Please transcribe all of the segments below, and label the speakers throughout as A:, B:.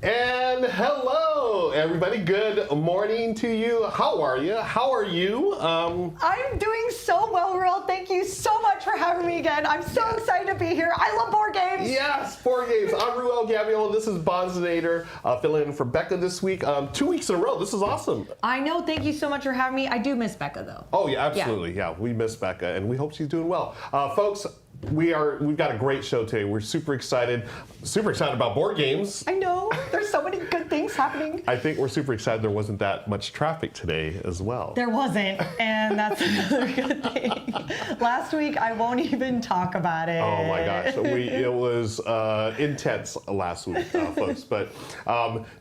A: And hello, everybody. Good morning to you. How are you?
B: I'm doing so well, Ruel. Thank you so much for having me again. I'm so excited to be here. I love board games.
A: Yes, board games. I'm Ruel Gaviola. This is Banz filling in for Becca this week. 2 weeks in a row. This is awesome.
B: I know. Thank you so much for having me. I do miss Becca, though.
A: Oh, yeah, absolutely. Yeah, we miss Becca, and we hope she's doing well. Folks, we've got a great show today. We're super excited about board games.
B: I know. There's so many good things happening.
A: I think we're super excited there wasn't that much traffic today as well.
B: There wasn't, and that's another good thing. Last week, I won't even talk about it.
A: Oh my gosh, it was intense last week, folks. But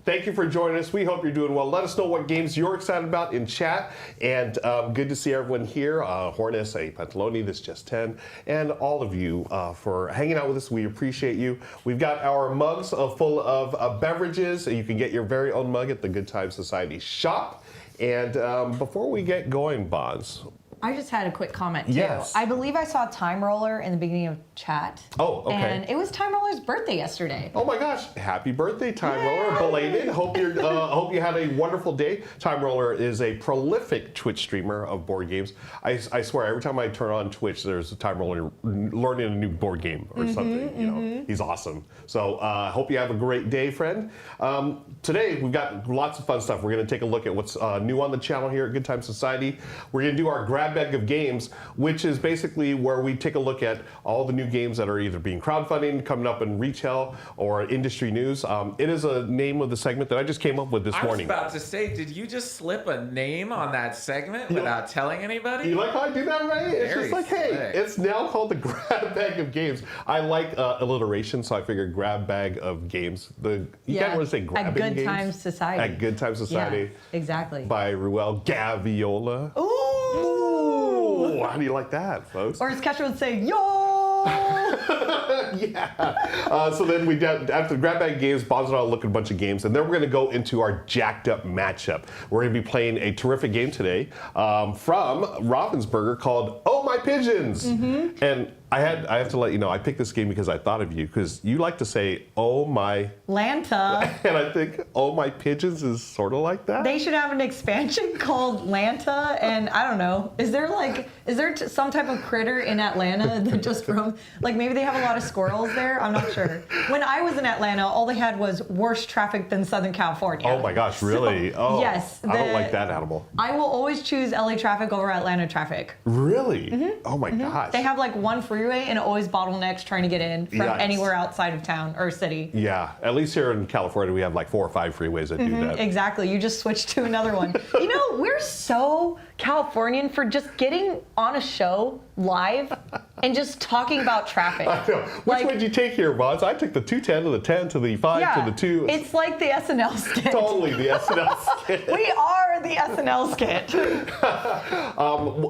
A: thank you for joining us. We hope you're doing well. Let us know what games you're excited about in chat. And good to see everyone here. Hornus, A. Pantaloni, This Just 10, and all of you for hanging out with us. We appreciate you. We've got our mugs full of beverages. You can get your very own mug at the Good Time Society shop. And before we get going, Bonds,
B: I just had a quick comment, too.
A: Yes.
B: I believe I saw Time Roller in the beginning of chat.
A: Oh, okay.
B: And it was Time Roller's birthday yesterday.
A: Oh my gosh! Happy birthday, Time Roller! Belated. Hope you had a wonderful day. Time Roller is a prolific Twitch streamer of board games. I swear, every time I turn on Twitch, there's a Time Roller learning a new board game or something. You know, he's awesome. So hope you have a great day, friend. Today we've got lots of fun stuff. We're going to take a look at what's new on the channel here at Good Time Society. We're going to do our grab bag of games, which is basically where we take a look at all the new games that are either being crowdfunding, coming up in retail, or industry news. It is a name of the segment that I just came up with this morning.
C: I was about to say, did you just slip a name on that segment without telling anybody?
A: You like how I do that, right? It's
C: Very
A: just like, hey,
C: slick.
A: it's now called the grab bag of games. I like alliteration, so I figured grab bag of games. You can't really say grabbing
B: At Good
A: games.
B: Time Society.
A: At Good Time Society.
B: Yeah, exactly.
A: By Ruel Gaviola.
B: Ooh!
A: How do you like that, folks?
B: Or as Kesha would say, yo!
A: Yeah. So then after the grab bag games, Bonds and I will look at a bunch of games, and then we're going to go into our jacked up matchup. We're going to be playing a terrific game today from Ravensburger called Oh My Pigeons. And I have to let you know, I picked this game because I thought of you, because you like to say, oh my...
B: Lanta.
A: And I think, oh my pigeons is sort of like that.
B: They should have an expansion called Lanta, and I don't know, is there some type of critter in Atlanta that just roams? Like maybe they have a lot of squirrels there? I'm not sure. When I was in Atlanta, all they had was worse traffic than Southern California.
A: Oh my gosh, really?
B: So, yes.
A: I don't like that animal.
B: I will always choose LA traffic over Atlanta traffic.
A: Really? Oh my gosh.
B: They have like one freeway and it always bottlenecks trying to get in from anywhere outside of town or city.
A: Yeah, at least here in California we have like 4 or 5 freeways that do that.
B: Exactly, you just switched to another one. You know, we're so Californian for just getting on a show live and just talking about traffic.
A: I know. Which way did you take here, Bonds? I took the 210 to the 10 to the 5 to the 2.
B: It's like the SNL skit.
A: Totally the SNL skit.
B: We are the SNL skit.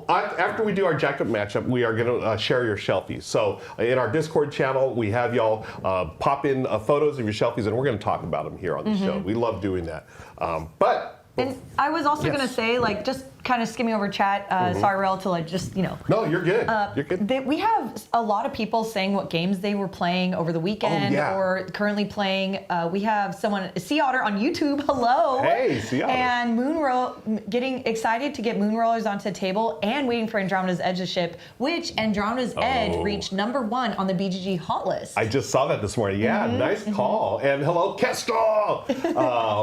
A: After we do our jacked up matchup, we are going to share your Shelfies. So in our Discord channel, we have y'all pop in photos of your Shelfies, and we're going to talk about them here on the show. We love doing that.
B: And I was also going to say, like, just kind of skimming over chat, sorry, Rel, to like just, you know.
A: No, you're good. You're good.
B: We have a lot of people saying what games they were playing over the weekend or currently playing. We have someone, Sea Otter on YouTube, hello.
A: Hey, Sea Otter.
B: And getting excited to get Moon Rollers onto the table and waiting for Andromeda's Edge to ship, which Andromeda's Edge reached #1 on the BGG hot list.
A: I just saw that this morning. Yeah, nice call. And hello, Kestrel!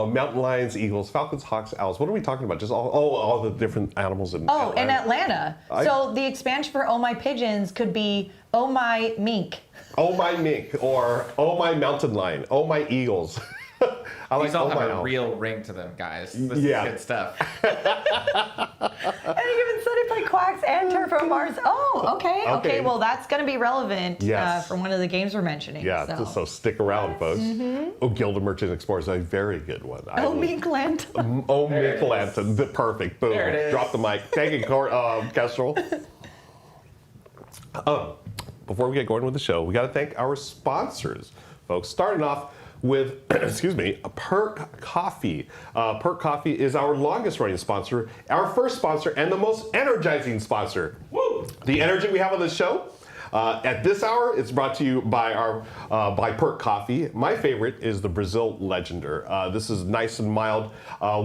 A: Mountain lions, eagles, falcons, hawks, owls. What are we talking about? Just all the different animals in Atlanta.
B: In Atlanta. So the expansion for Oh My Pigeons could be Oh My Mink.
A: Oh My Mink, or Oh My Mountain Lion, Oh My Eagles. I like
C: These all
A: Oh My
C: have a
A: Owl.
C: real ring to them, guys. This is good stuff.
B: And he even said it by Quacks and Turf from Mars. Oh, okay. Well, that's going to be relevant for one of the games we're mentioning.
A: Yeah, so stick around, folks. Oh, Guild of Merchant Explorers, a very good one.
B: Oh, Mink Lantern.
A: Oh, Mink Lantern. Perfect. Boom.
C: There it is.
A: Drop the mic. Thank you, Kestrel. Before we get going with the show, we got to thank our sponsors, folks. Starting off with, excuse me, Perk Coffee. Perk Coffee is our longest running sponsor, our first sponsor, and the most energizing sponsor. Woo! The energy we have on this show At this hour, it's brought to you by by Perk Coffee. My favorite is the Brazil Legender. This is nice and mild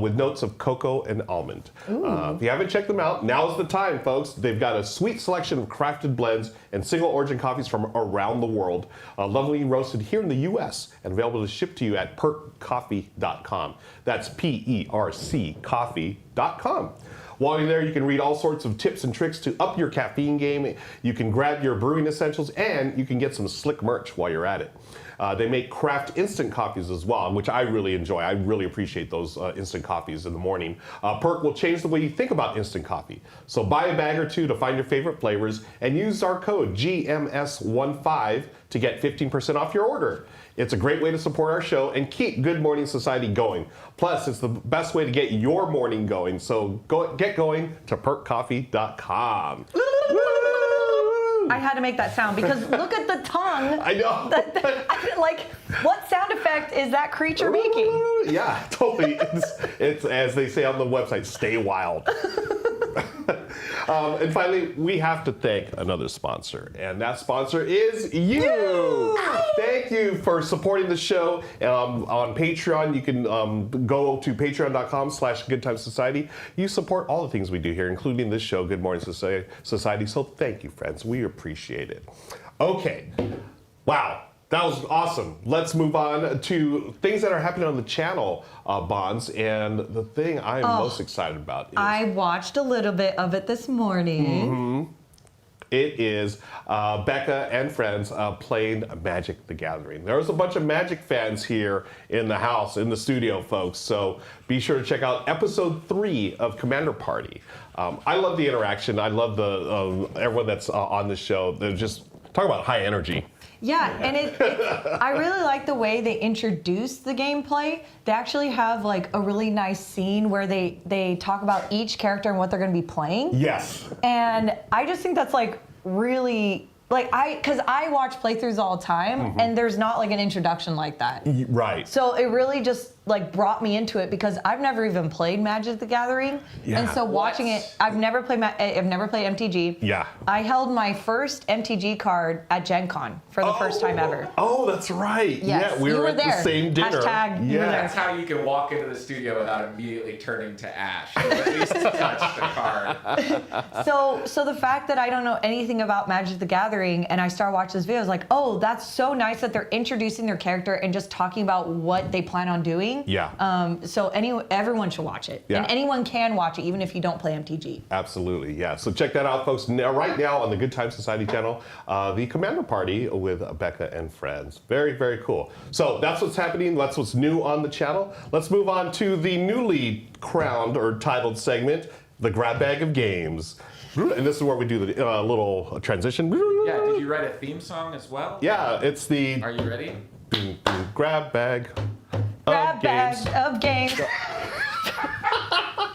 A: with notes of cocoa and almond. If you haven't checked them out, now's the time, folks. They've got a sweet selection of crafted blends and single origin coffees from around the world, lovely roasted here in the U.S. and available to ship to you at perkcoffee.com. That's P-E-R-C coffee.com. While you're there, you can read all sorts of tips and tricks to up your caffeine game. You can grab your brewing essentials, and you can get some slick merch while you're at it. They make craft instant coffees as well, which I really enjoy. I really appreciate those instant coffees in the morning. Perk will change the way you think about instant coffee. So buy a bag or two to find your favorite flavors and use our code GMS15 to get 15% off your order. It's a great way to support our show and keep Good Morning Society going. Plus, it's the best way to get your morning going. So get going to perkcoffee.com.
B: I had to make that sound because look at the tongue.
A: I know.
B: Like, what sound effect is that creature making?
A: Yeah, totally. It's as they say on the website, stay wild. And finally, we have to thank another sponsor, and that sponsor is you. Thank you for supporting the show. On Patreon, you can go to patreon.com/goodtimesociety. You support all the things we do here, including this show, Good Morning Society. So thank you, friends. We appreciate it. Okay. Wow. That was awesome. Let's move on to things that are happening on the channel, Banz. And the thing I am most excited about is...
B: I watched a little bit of it this morning.
A: It is Becca and friends playing Magic the Gathering. There's a bunch of Magic fans here in the house, in the studio, folks. So be sure to check out episode 3 of Commander Party. I love the interaction. I love the everyone that's on the show. They're just talk about high energy.
B: Yeah, and I really like the way they introduce the gameplay. They actually have like a really nice scene where they talk about each character and what they're going to be playing.
A: Yes.
B: And I just think that's like really, like because I watch playthroughs all the time, and there's not like an introduction like that.
A: Right.
B: So it really just like brought me into it because I've never even played Magic the Gathering, and so watching it, I've never played MTG.
A: Yeah.
B: I held my first MTG card at Gen Con for the first time ever.
A: Oh, that's right.
B: Yes,
A: Yeah, we were at
B: there.
A: the same dinner.
B: Hashtag you were there.
C: That's how you can walk into the studio without immediately turning to ash. Or at least touch the card.
B: So the fact that I don't know anything about Magic the Gathering and I start watching this video, I was like, oh, that's so nice that they're introducing their character and just talking about what they plan on doing.
A: Yeah.
B: So everyone should watch it.
A: Yeah.
B: And anyone can watch it, even if you don't play MTG.
A: Absolutely, yeah. So check that out, folks. Now, right now on the Good Time Society channel, the Commander Party with Becca and friends. Very, very cool. So that's what's happening. That's what's new on the channel. Let's move on to the newly crowned or titled segment, the Grab Bag of Games. And this is where we do the little transition.
C: Yeah, did you write a theme song as well?
A: Yeah, it's the
C: Are you ready?
A: Grab Bag
B: Grab bag of games.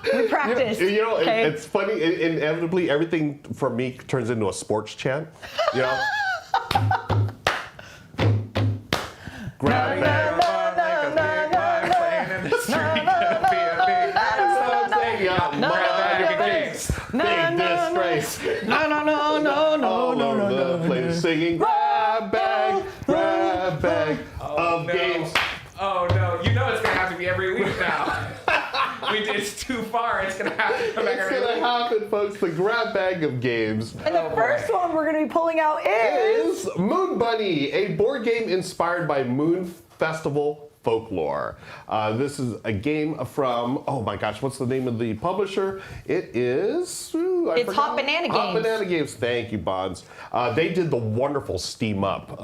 B: We practiced.
A: You know,
B: okay?
A: it's funny. Inevitably, everything for me turns into a sports chant. You know. Grab bag. Big disgrace. No. Singing grab bag of games.
C: Oh no, you know it's gonna have to be every week now. It's too far, it's gonna have to come back every week.
A: It's gonna happen, folks. The Grab Bag of Games.
B: And the first one we're going to be pulling out is
A: Moon Bunny, a board game inspired by Moon Festival folklore. This is a game from, oh my gosh, what's the name of the publisher? It is...
B: It's Hot Banana Games.
A: Hot Banana Games. Thank you, Banz. They did the wonderful Steam Up.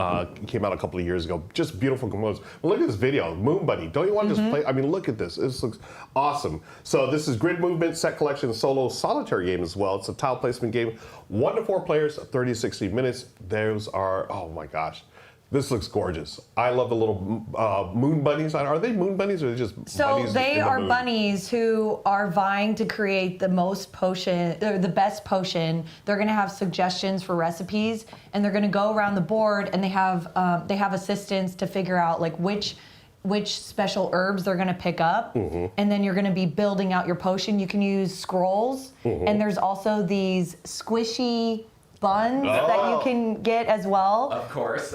A: Came out a couple of years ago. Just beautiful components. Well, look at this video. Moon Bunny. Don't you want to just play? I mean, look at this. This looks awesome. So this is grid movement, set collection, solo solitaire game as well. It's a tile placement game. 1 to 4 players, 30 to 60 minutes. Those are, oh my gosh. This looks gorgeous. I love the little moon bunnies. Are they moon bunnies or are they just bunnies?
B: So they are
A: moon?
B: bunnies who are vying to create the most potion, or the best potion. They're going to have suggestions for recipes, and they're going to go around the board, and they have assistants to figure out like which special herbs they're going to pick up, and then you're going to be building out your potion. You can use scrolls, and there's also these squishy buns that you can get as well.
C: Of course.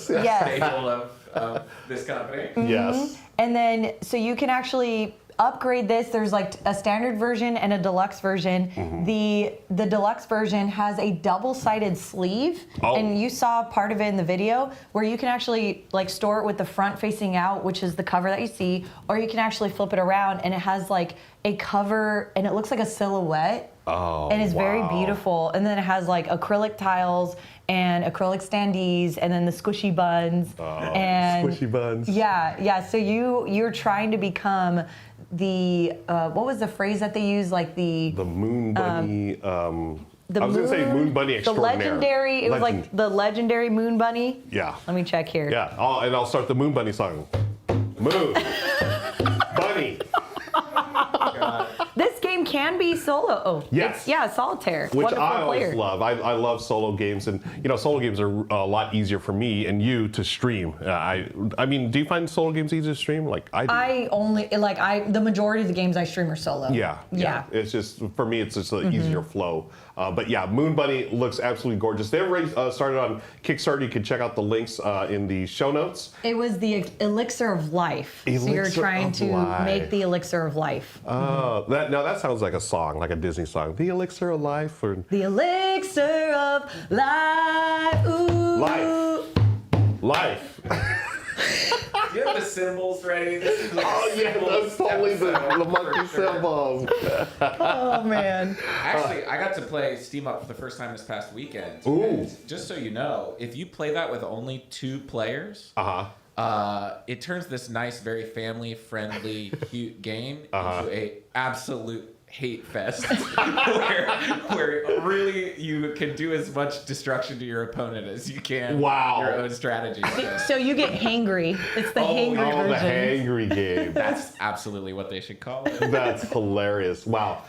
B: Yes.
C: Staple of this company.
A: Yes.
B: And then, so you can actually upgrade this. There's like a standard version and a deluxe version. The deluxe version has a double-sided sleeve, and you saw part of it in the video where you can actually like store it with the front facing out, which is the cover that you see, or you can actually flip it around and it has like a cover and it looks like a silhouette. And it's very beautiful. And then it has like acrylic tiles and acrylic standees and then the squishy buns. And
A: squishy buns.
B: Yeah. So you're trying to become the what was the phrase that they use? Like the
A: moon bunny. I was
B: moon,
A: gonna say moon bunny extraordinaire.
B: The legendary. It was like the legendary moon bunny.
A: Yeah.
B: Let me check here.
A: Yeah. I'll start the moon bunny song. Moon bunny.
B: This game can be solo. Oh,
A: Yes.
B: solitaire.
A: Which
B: Wonderful
A: I always
B: player.
A: love. I love solo games, and solo games are a lot easier for me and you to stream. I mean, do you find solo games easy to stream? Like I do.
B: The majority of the games I stream are solo.
A: Yeah. It's just for me, it's just an easier flow. But yeah, Moon Bunny looks absolutely gorgeous. They already started on Kickstarter. You can check out the links in the show notes.
B: It was the elixir of life. So you're trying to make the elixir of life.
A: That sounds like a song, like a Disney song. The elixir of life, or
B: The elixir of life. Ooh.
A: Life.
C: Do you have the symbols ready? This is like
A: That's totally the monkey symbols.
B: Oh man.
C: Actually, I got to play Steam Up for the first time this past weekend.
A: Ooh.
C: And just so you know, if you play that with only 2 players, it turns this nice, very family-friendly, cute game into a absolute hate fest where really you can do as much destruction to your opponent as you can.
A: Wow.
C: Your own strategy.
B: So you get hangry. It's the hangry version.
A: The hangry game.
C: That's absolutely what they should call it.
A: That's hilarious. Wow.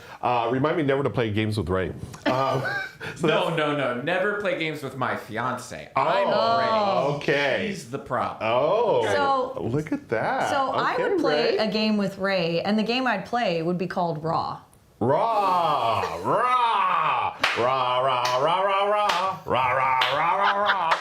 A: Remind me never to play games with Ray.
C: No. Never play games with my fiance.
A: Oh, okay.
C: He's the problem.
A: Oh,
B: So-
A: look at that.
B: So I
A: Okay,
B: would play
A: Ray.
B: a game with Ray, and the game I'd play would be called Raw.
A: Raw, raw, rah, rah, rah, rah, rah, rah, rah, rah, rah, rah.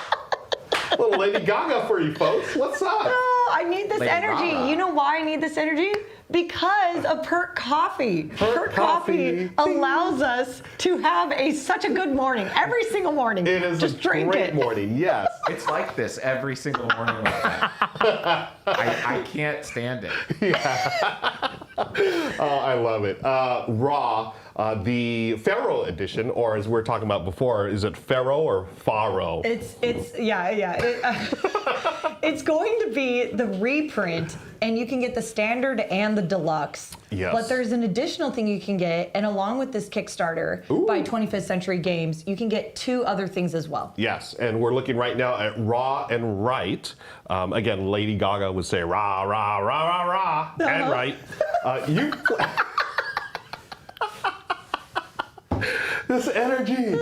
A: Little Lady Gaga for you folks. What's up?
B: Oh, I need this
C: Lady
B: energy.
C: Gaga.
B: You know why I need this energy? Because of Perk Coffee.
A: Perk Coffee.
B: allows us to have such a good morning every single morning.
A: It is
B: Just
A: a
B: drink
A: great
B: it.
A: morning. Yes.
C: It's like this every single morning like that. I can't stand it.
A: I love it. Raw, the Pharaoh edition, or as we were talking about before, is it Pharaoh or Faro?
B: It's going to be the reprint, and you can get the standard and the deluxe.
A: Yes.
B: But there's an additional thing you can get, and along with this Kickstarter by 25th Century Games, you can get 2 other things as well.
A: Yes, and we're looking right now at Raw and Right. Again, Lady Gaga would say rah, rah, rah, rah, rah, and right. This energy.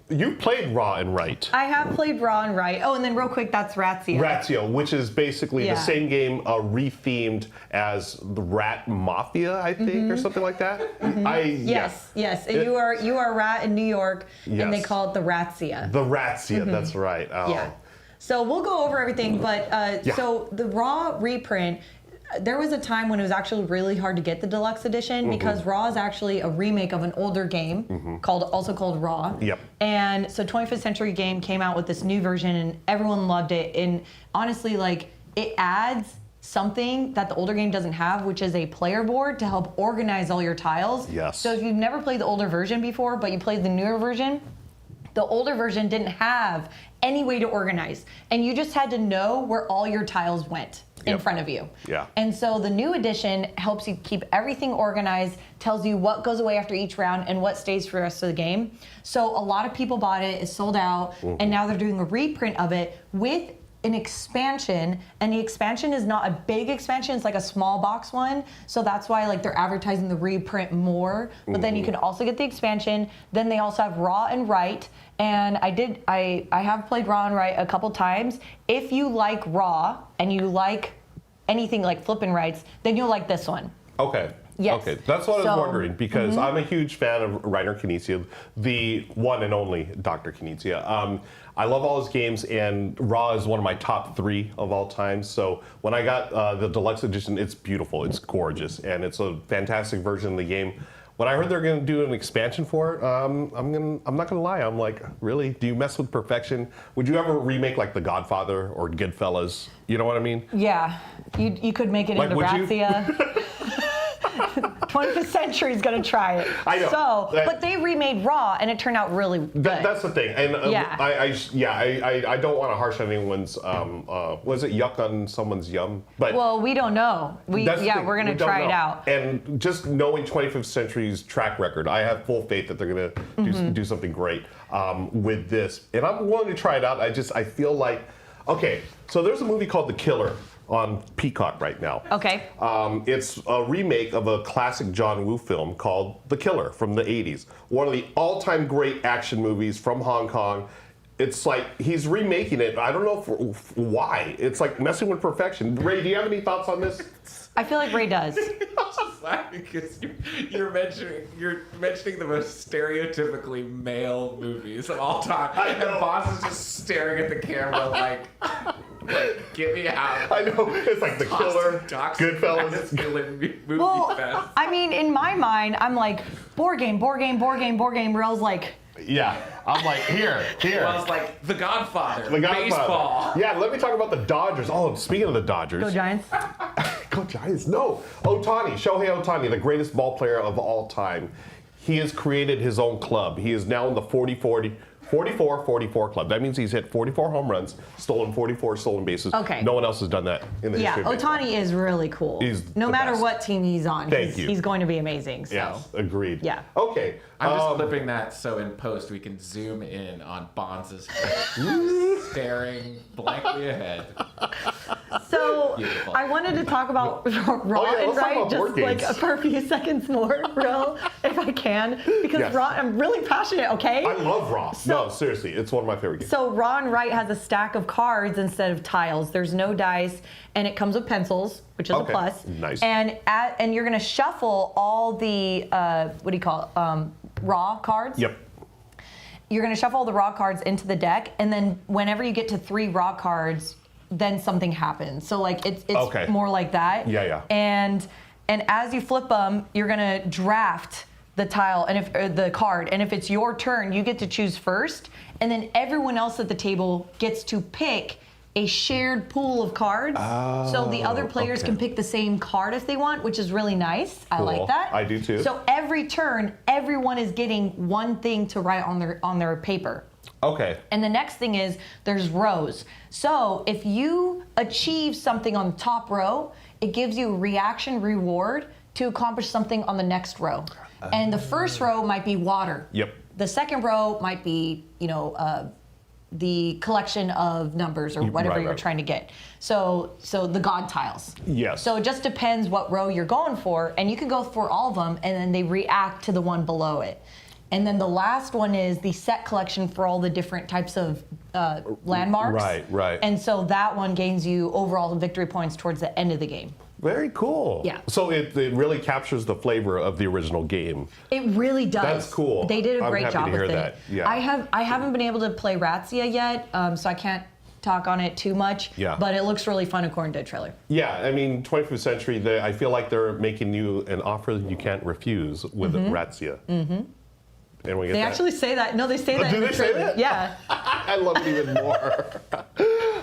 A: You played Raw and Right.
B: I have played Raw and Right. Oh, and then real quick, that's Razzia.
A: Razzia, which is basically the same game rethemed as the Rat Mafia, I think, or something like that.
B: Yes. You are a rat in New York, and they
A: Yes.
B: call it the Razzia.
A: The Razzia, that's right. Oh.
B: Yeah. So we'll go over everything, but so the Raw reprint, there was a time when it was actually really hard to get the deluxe edition because Raw is actually a remake of an older game also called Raw.
A: Yep.
B: And so 25th Century Game came out with this new version and everyone loved it. And honestly, it adds something that the older game doesn't have, which is a player board to help organize all your tiles.
A: Yes.
B: So if you've never played the older version before, but you played the newer version, the older version didn't have any way to organize. And you just had to know where all your tiles went in front of you.
A: Yeah.
B: And so the new edition helps you keep everything organized, tells you what goes away after each round and what stays for the rest of the game. So a lot of people bought it, it's sold out, and now they're doing a reprint of it with an expansion, and the expansion is not a big expansion, it's like a small box one, so that's why they're advertising the reprint more, but then you can also get the expansion. Then they also have Raw and Right, and I have played Raw and Right a couple times. If you like Raw and you like anything like Flippin' Rights, then you'll like this one.
A: Okay.
B: Yes.
A: Okay, that's what I was
B: So,
A: wondering because I'm a huge fan of Reiner Knizia, the one and only Dr. Knizia. I love all his games, and Raw is one of my top 3 of all time. So when I got the deluxe edition, it's beautiful, it's gorgeous, and it's a fantastic version of the game. When I heard they're going to do an expansion for it, I'm not going to lie. I'm like, really? Do you mess with perfection? Would you ever remake like The Godfather or Goodfellas? You know what I mean?
B: Yeah, you could make it
A: Like,
B: into
A: would you?
B: Razzia. 25th Century is going to try it.
A: I know.
B: So, but they remade Raw, and it turned out really good.
A: That's the thing, and
B: Yeah.
A: I don't want to harsh on anyone's. Was it yuck on someone's yum? But
B: Well, we don't know.
A: that's the thing,
B: We're going
A: we
B: to
A: don't
B: try it
A: know.
B: out.
A: And just knowing 25th Century's track record, I have full faith that they're going to do something great with this, and I'm willing to try it out. I feel like, okay, so there's a movie called The Killer on Peacock right now.
B: Okay.
A: It's a remake of a classic John Woo film called The Killer from the 80s. One of the all-time great action movies from Hong Kong. It's like he's remaking it. I don't know why. It's like messing with perfection. Ray, do you have any thoughts on this?
B: I feel like Ray does.
C: Just laughing because you're mentioning the most stereotypically male movies of all time, and Boss is just staring at the camera like get me out.
A: I know. It's like The Killer, Goodfellas.
C: Movie
B: Well,
C: fest.
B: I mean, in my mind, I'm like, board game, board game, board game, board game. Real's like,
A: Yeah. I'm like, here.
C: Well, it's like The Godfather,
A: The Godfather.
C: baseball.
A: Yeah, let me talk about the Dodgers. Oh, speaking of the Dodgers.
B: go Giants.
A: Go Giants. No. Ohtani, Shohei Ohtani, the greatest ball player of all time. He has created his own club. He is now in the 44-44 club. That means he's hit 44 home runs, stolen 44 stolen bases.
B: Okay.
A: No one else has done that in the
B: Yeah,
A: history of baseball.
B: Ohtani is really cool.
A: He's
B: no
A: the
B: matter
A: best.
B: what team he's on,
A: Thank you.
B: he's going to be amazing. So.
A: Yes, agreed.
B: Yeah.
A: Okay.
C: I'm just clipping that so in post we can zoom in on Bonz's face, staring blankly ahead.
B: So
C: Beautiful.
B: I wanted to talk about Raw
A: yeah,
B: and
A: let's talk
B: Right
A: about
B: just
A: board
B: like
A: games.
B: for a few seconds more, Ruel, if I can, because
A: Yes.
B: Raw, I'm really passionate. Okay.
A: I love Raw. No, seriously, it's one of my favorite games.
B: So Raw and Right has a stack of cards instead of tiles. There's no dice, and it comes with pencils, which is a
A: Okay,
B: plus.
A: nice.
B: And you're gonna shuffle all the what do you call it? Raw cards.
A: Yep.
B: You're gonna shuffle all the raw cards into the deck, and then whenever you get to 3 raw cards, then something happens. So like it's
A: Okay.
B: more like that.
A: Yeah.
B: And as you flip them, you're gonna draft the tile or the card, and if it's your turn, you get to choose first, and then everyone else at the table gets to pick a shared pool of cards. So the other players
A: okay.
B: can pick the same card if they want, which is really nice. I
A: Cool.
B: like that.
A: I do too.
B: So every turn, everyone is getting one thing to write on their paper.
A: Okay.
B: And the next thing is there's rows. So if you achieve something on the top row, it gives you a reaction reward to accomplish something on the next row. And the first row might be water.
A: Yep.
B: The second row might be, the collection of numbers or whatever
A: Right,
B: you're
A: right.
B: trying to get. So the God tiles.
A: Yes.
B: So it just depends what row you're going for, and you can go for all of them, and then they react to the one below it. And then the last one is the set collection for all the different types of landmarks.
A: Right.
B: And so that one gains you overall victory points towards the end of the game.
A: Very cool.
B: Yeah.
A: So it really captures the flavor of the original game.
B: It really does.
A: That's cool.
B: They did a
A: I'm
B: great
A: happy
B: job
A: to hear
B: with it.
A: that. Yeah.
B: I haven't been able to play Razzia yet, so I can't talk on it too much.
A: Yeah.
B: But it looks really fun according to the trailer.
A: Yeah, I mean, 25th Century, I feel like they're making you an offer you can't refuse with Razzia. Mm-hmm. And we get
B: They
A: that.
B: actually say that. No, they say that
A: do
B: in the
A: they say
B: trailer.
A: that?
B: Yeah.
A: I love it even more.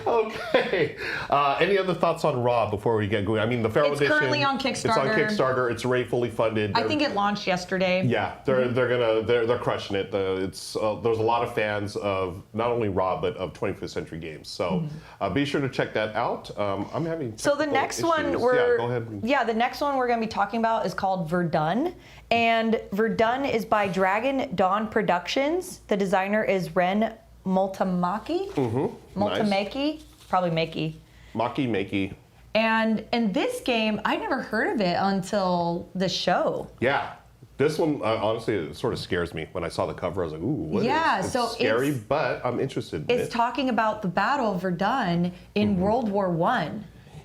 A: Okay. Any other thoughts on Raw before we get going? I mean, the Pharaoh
B: It's
A: Edition.
B: currently on
A: It's on
B: Kickstarter.
A: Kickstarter. It's already fully funded.
B: I think it launched yesterday.
A: Yeah, they're crushing it. There's a lot of fans of not only Raw but of 25th Century games. So be sure to check that out. I'm having
B: So the
A: technical
B: next one
A: issues.
B: we're
A: go ahead.
B: the next one we're going to be talking about is called Verdun, and Verdun is by Dragon Dawn Productions. The designer is Ren Multamaki. Multamaki, probably Makey.
A: Makey.
B: And this game, I never heard of it until the show.
A: Yeah. This one, honestly, it sort of scares me. When I saw the cover, I was like, ooh, what is
B: Yeah,
A: it's
B: so
A: scary,
B: it's-
A: but I'm interested in
B: It's
A: it.
B: talking about the Battle of Verdun in World War I.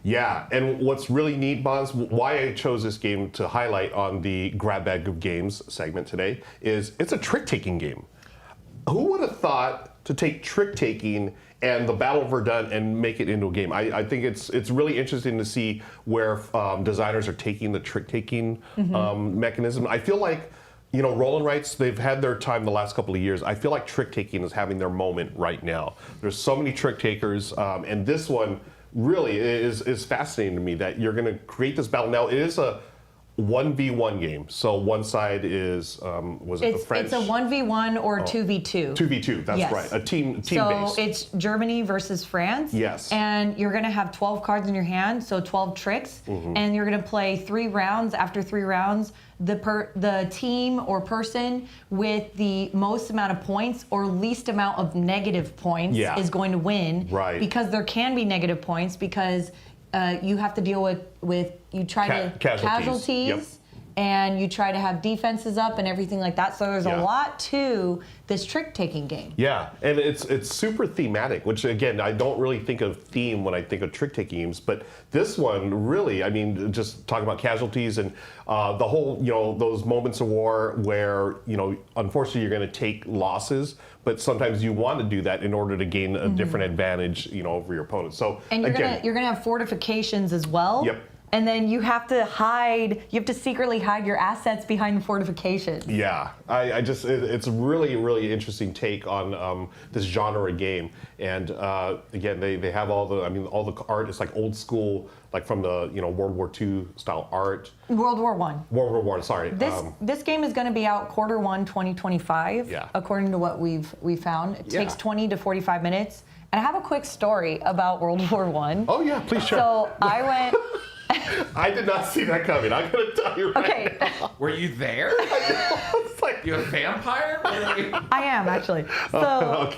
A: Yeah, and what's really neat, Banz, why I chose this game to highlight on the Grab Bag of Games segment today is it's a trick-taking game. Who would have thought to take trick-taking and the Battle of Verdun and make it into a game? I think it's really interesting to see where designers are taking the trick-taking mechanism. I feel like, you know, roll and writes, they've had their time the last couple of years. I feel like trick-taking is having their moment right now. There's so many trick-takers, and this one really is fascinating to me that you're going to create this battle. Now, it is a 1v1 game. So one side is, the French?
B: It's a 1v1 or 2v2.
A: 2v2, that's right. A team based.
B: So it's Germany versus France.
A: Yes.
B: And you're going to have 12 cards in your hand, so 12 tricks. And you're going to play 3 rounds. After 3 rounds, the team or person with the most amount of points or least amount of negative points is going to win.
A: Right.
B: Because there can be negative points because you have to deal with you try to casualties and you try to have defenses up and everything like that. So there's a lot to this trick-taking game.
A: Yeah, and it's super thematic, which again, I don't really think of theme when I think of trick-taking games, but this one really, I mean, just talking about casualties and the whole, you know, those moments of war where, you know, unfortunately you're going to take losses, but sometimes you want to do that in order to gain a different advantage, you know, over your opponent. So
B: and you're gonna have fortifications as well.
A: Yep.
B: And then you have to secretly hide your assets behind the fortifications.
A: Yeah, it's a really, really interesting take on this genre of game. And again, they have all the art is like old school, like from the, you know, World War II style art.
B: World War I.
A: World War I, sorry.
B: This game is going to be out Q1 2025, according to what we found. It takes 20 to 45 minutes. And I have a quick story about World War I.
A: Oh yeah, please share.
B: So I went...
A: I did not see that coming. I'm going to tell you right now.
C: Were you there?
A: It's like,
C: you a vampire?
B: I am, actually. So,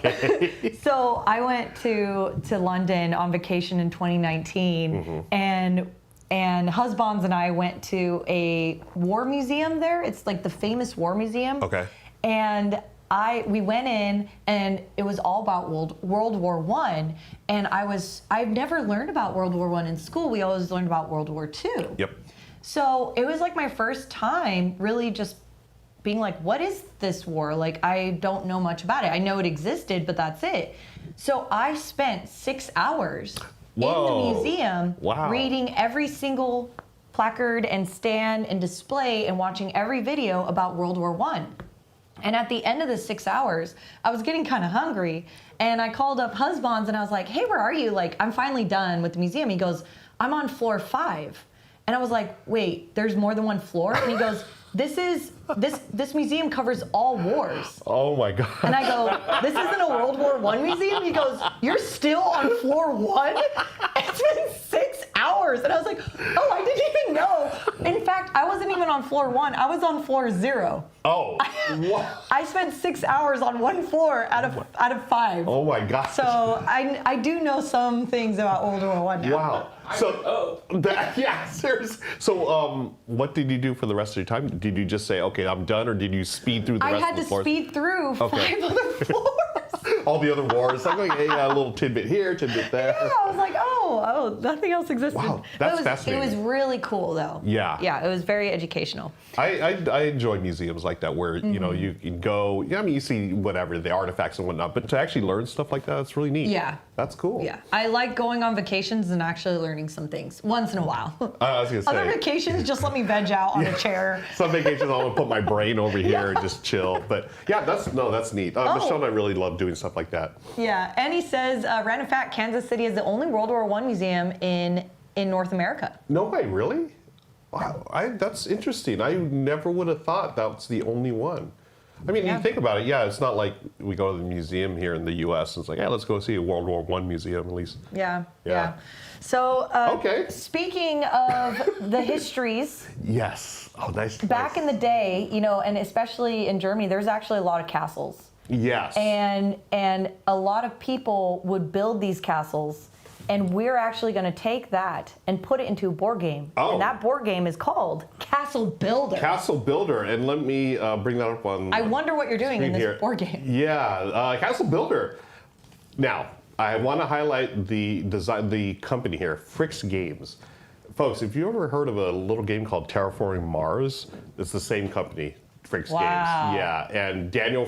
B: so I went to London on vacation in 2019, and husbands and I went to a war museum there. It's like the famous war museum.
A: Okay.
B: And we went in and it was all about World War I, and I've never learned about World War I in school. We always learned about World War II.
A: Yep.
B: So it was like my first time really just being like, what is this war? Like, I don't know much about it. I know it existed, but that's it. So I spent 6 hours in the museum reading every single placard and stand and display and watching every video about World War I. And at the end of the 6 hours, I was getting kind of hungry. And I called up husbands and I was like, hey, where are you? Like, I'm finally done with the museum. He goes, I'm on floor 5. And I was like, wait, there's more than one floor? And he goes, this museum covers all wars.
A: Oh my God.
B: And I go, this isn't a World War I museum? He goes, you're still on floor 1? It's been 6 hours. And I was like, oh, I didn't even know. In fact, I wasn't even on floor 1. I was on floor 0.
A: Oh, what?
B: I spent 6 hours on one floor out of 5.
A: Oh my God.
B: So I do know some things about World War I now.
A: Wow. So seriously. So what did you do for the rest of your time? Did you just say, okay, I'm done, or did you speed through the rest of the floors?
B: I had to speed through 5 other floors.
A: All the other wars, like hey, a little tidbit here, tidbit there.
B: Yeah, I was like, oh, nothing else existed.
A: Wow, that's fascinating.
B: It was really cool, though.
A: Yeah.
B: Yeah, it was very educational.
A: I enjoy museums like that where, you know, you can go, I mean, you see whatever, the artifacts and whatnot, but to actually learn stuff like that, it's really neat.
B: Yeah.
A: That's cool.
B: Yeah. I like going on vacations and actually learning some things once in a while.
A: I was going to say.
B: Other vacations, just let me veg out on a chair.
A: Some vacations, I'll put my brain over here and just chill. But yeah, that's neat. Michelle and I really love doing stuff like that.
B: Yeah, and he says, random fact, Kansas City is the only World War I museum in North America.
A: No way, really? Wow, that's interesting. I never would have thought that's the only one. I mean, you think about it, it's not like we go to the museum here in the U.S. and it's like, let's go see a World War I museum at least.
B: Yeah. So, speaking of the histories.
A: Yes. Oh, nice.
B: Back in the day, you know, and especially in Germany, there's actually a lot of castles.
A: Yes.
B: And a lot of people would build these castles, and we're actually going to take that and put it into a board game.
A: Oh.
B: And that board game is called Castle Builder.
A: Castle Builder, and let me bring that up on.
B: I wonder what you're doing in this board game.
A: Yeah, Castle Builder. Now, I want to highlight the company here, Fricks Games. Folks, if you ever heard of a little game called Terraforming Mars, it's the same company, Fricks
B: Wow.
A: Games. Yeah, and Daniel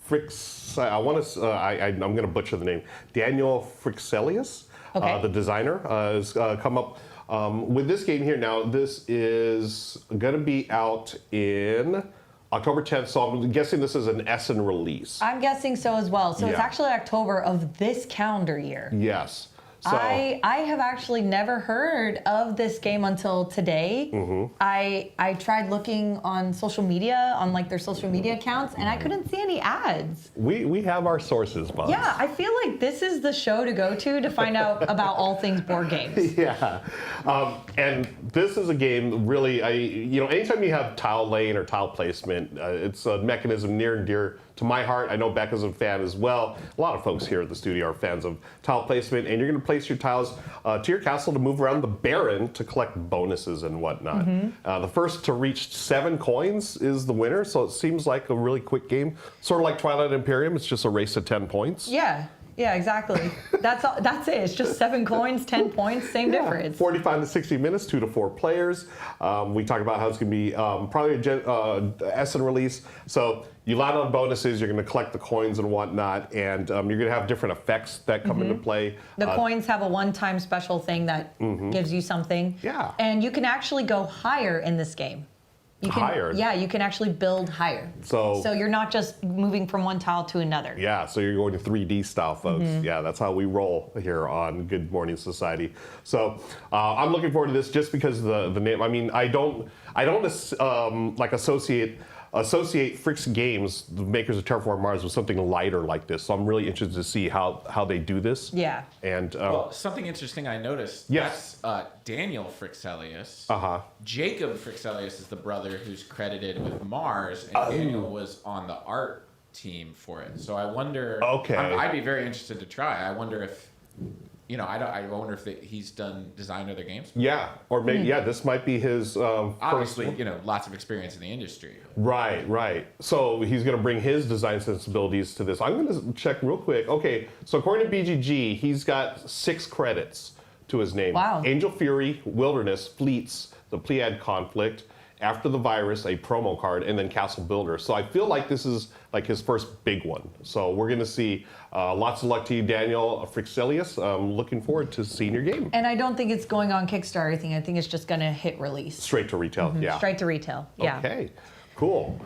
A: Fricks, I'm going to butcher the name, Daniel Frixelius,
B: Okay.
A: the designer, has come up with this game here. Now, this is going to be out in October 10th, so I'm guessing this is an Essen release.
B: I'm guessing so as well. So it's
A: Yeah.
B: actually October of this calendar year.
A: Yes. So,
B: I have actually never heard of this game until today.
A: Mm-hmm.
B: I tried looking on social media, on like their social media accounts, and I couldn't see any ads.
A: we have our sources, Banz.
B: Yeah, I feel like this is the show to go to find out about all things board games.
A: Yeah, and this is a game really. Anytime you have tile laying or tile placement, it's a mechanism near and dear to my heart. I know Becca's a fan as well. A lot of folks here at the studio are fans of tile placement, and you're going to place your tiles to your castle to move around the Baron to collect bonuses and whatnot. The first to reach 7 coins is the winner, so it seems like a really quick game. Sort of like Twilight Imperium, it's just a race to 10 points.
B: Yeah, exactly. That's it. It's just 7 coins, 10 points, same difference.
A: 45 to 60 minutes, 2 to 4 players. We talked about how it's going to be probably a Essen release. So you land on bonuses, you're going to collect the coins and whatnot, and you're going to have different effects that come into play.
B: The coins have a one-time special thing that gives you something.
A: Yeah.
B: And you can actually go higher in this game. You can,
A: Higher?
B: Yeah, you can actually build higher.
A: So
B: you're not just moving from one tile to another.
A: Yeah, so you're going to 3D style, folks. Yeah, that's how we roll here on Good Morning Society. So I'm looking forward to this just because the name. I mean, I don't associate Fricks Games, the makers of Terraform Mars, with something lighter like this. So I'm really interested to see how they do this.
B: Yeah.
A: And
C: Well, something interesting I noticed.
A: Yes.
C: That's Daniel Frixelius. Jacob Frixelius is the brother who's credited with Mars, and Daniel was on the art team for it. So I wonder.
A: Okay.
C: I'd be very interested to try. I wonder if. I wonder if he's done design other games.
A: yeah, or maybe this might be his
C: Obviously,
A: first.
C: lots of experience in the industry.
A: Right. So he's going to bring his design sensibilities to this. I'm going to check real quick. Okay, so according to BGG, he's got 6 credits to his name.
B: Wow.
A: Angel Fury, Wilderness, Fleets, the Pleiad Conflict, After the Virus, a promo card, and then Castle Builder. So I feel like this is like his first big one. So we're going to see lots of luck to you, Daniel Frixelius. I'm looking forward to seeing your game.
B: And I don't think it's going on Kickstarter or anything. I think it's just going to hit release.
A: Straight to retail, yeah.
B: Straight to retail. Yeah.
A: Okay, cool.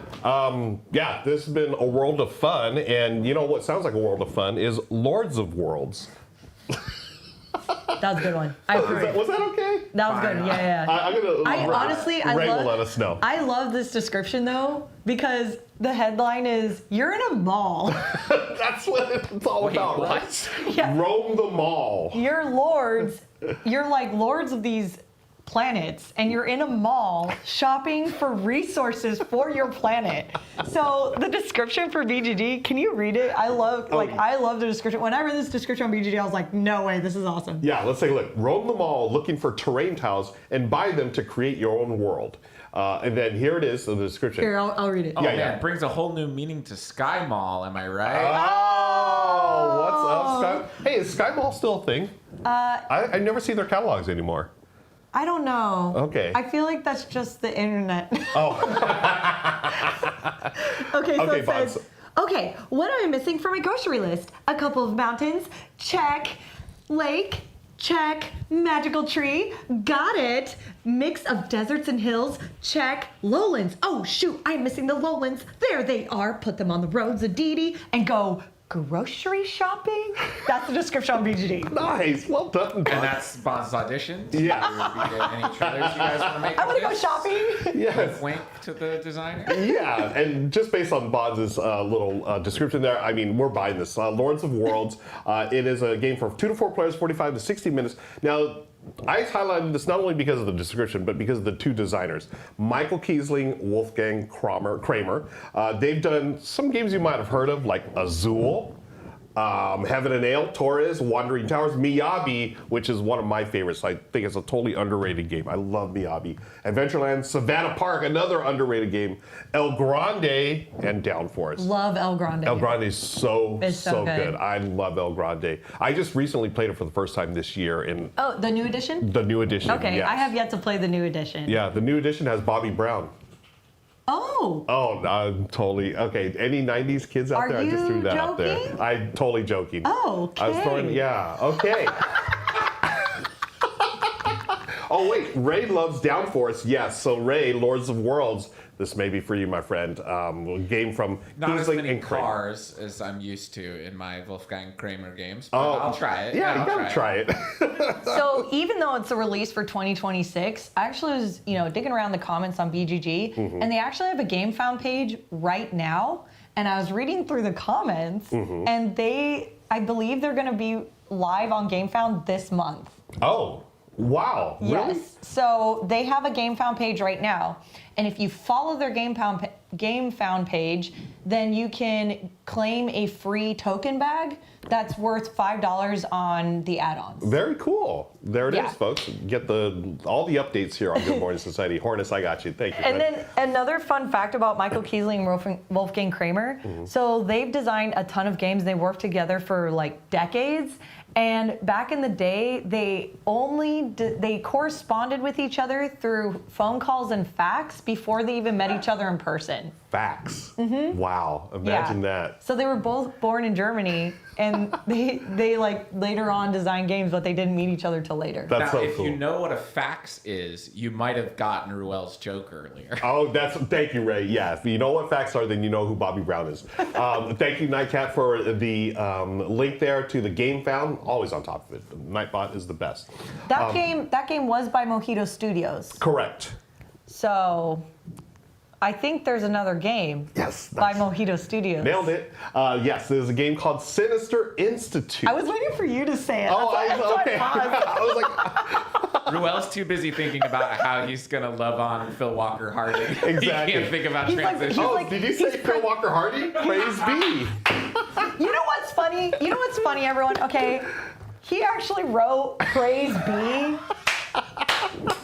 A: This has been a world of fun. And you know what sounds like a world of fun is Lords of Worlds.
B: That was a good one. I approve.
A: Was that okay?
B: That was good. Yeah.
A: I'm gonna
B: Ray
A: will let us know.
B: I love this description though because the headline is "You're in a mall."
A: That's what it's all about,
C: what?
A: right?
B: Yeah.
A: Roam the mall.
B: You're lords. You're like lords of these planets, and you're in a mall shopping for resources for your planet. So the description for BGG, can you read it? I love the description. When I read this description on BGG, I was like, no way, this is awesome.
A: Yeah, let's take a look. Roam the mall looking for terrain tiles and buy them to create your own world. And then here it is, the description.
B: Here, I'll read it.
C: Oh,
A: Yeah,
C: man, it brings a whole new meaning to Sky Mall, am I right?
A: Oh, what's up, Sky? Hey, is Sky Mall still a thing? I never see their catalogs anymore.
B: I don't know.
A: Okay.
B: I feel like that's just the internet.
A: Oh.
B: Okay, so
A: Okay,
B: it says,
A: Banz.
B: okay, what am I missing from my grocery list? A couple of mountains, check. Lake, check. Magical tree, got it. Mix of deserts and hills, check. Lowlands, oh shoot, I'm missing the lowlands. There they are, put them on the roads of Dee and go grocery shopping? That's the description on BGD.
A: Nice, well done.
C: And that's Bond's audition.
A: Yeah.
C: Any trailers you guys want to make?
B: I want to
C: of
B: go
C: this?
B: shopping.
A: Yes.
C: Wink to the designer.
A: Yeah, and just based on Bonds' little description there, I mean, we're buying this. Lords of Worlds. It is a game for 2 to 4 players, 45 to 60 minutes. Now, I highlighted this not only because of the description, but because of the 2 designers, Michael Kiesling, Wolfgang Kramer. They've done some games you might have heard of, like Azul. Heaven and Ale, Torres, Wandering Towers, Miyabi, which is one of my favorites. I think it's a totally underrated game. I love Miyabi. Adventureland, Savannah Park, another underrated game. El Grande, and Downforce.
B: Love El Grande.
A: El Grande is so
B: good.
A: I love El Grande. I just recently played it for the first time this year in
B: Oh, the new edition?
A: the new edition.
B: Okay,
A: yes.
B: I have yet to play the new edition.
A: Yeah, the new edition has Bobby Brown.
B: Oh.
A: Oh, I'm totally okay. Any '90s kids out
B: Are
A: there? I just threw
B: you
A: that out there.
B: joking?
A: I'm totally joking.
B: Oh, okay.
A: I was throwing, yeah, okay. Oh wait, Ray loves Downforce. Yes, so Ray, Lords of Worlds. This may be for you, my friend. Game from
C: Not as
A: Kingsley
C: many
A: and Kramer.
C: cars as I'm used to in my Wolfgang Kramer games. But
A: Oh,
C: I'll try it.
A: Yeah, you
C: I'll
A: gotta try it.
B: So even though it's a release for 2026, I actually was, digging around the comments on BGG, and they actually have a Game Found page right now. And I was reading through the comments, and I believe they're going to be live on Game Found this month.
A: Oh, wow. Really?
B: Yes. So they have a Game Found page right now, and if you follow their Game Found page, then you can claim a free token bag that's worth $5 on the add-ons.
A: Very cool. There it
B: Yeah.
A: is, folks. Get all the updates here on Good Morning Society. Hornets, I got you. Thank you.
B: And
A: man.
B: then another fun fact about Michael Kiesling and Wolfgang Kramer. So they've designed a ton of games. They worked together for like decades. And back in the day, they corresponded with each other through phone calls and fax before they even met each other in person.
A: Facts. Wow. Imagine that.
B: So they were both born in Germany, and they like later on designed games, but they didn't meet each other till later.
A: That's
C: Now,
A: so
C: if
A: cool.
C: you know what a fax is, you might have gotten Ruel's joke earlier.
A: Oh, thank you, Ray. Yeah, if you know what facts are, then you know who Bobby Brown is. Thank you, Nightcat, for the link there to the Game Found. Always on top of it. Nightbot is the best.
B: That game was by Mojito Studios.
A: Correct.
B: So I think there's another game
A: Yes.
B: by Mojito Studios.
A: Nailed it. Yes, there's a game called Sinister Institute.
B: I was waiting for you to say it.
A: Oh,
B: That's why
A: okay.
B: I paused.
A: I was like,
C: Ruel's too busy thinking about how he's going to love on Phil Walker Harding.
A: Exactly.
C: He can't think about
B: He's like-
C: transition.
A: oh,
B: like-
A: did you say Phil Walker Hardy? Praise be.
B: You know what's funny? Everyone? Okay, he actually wrote Praise Be.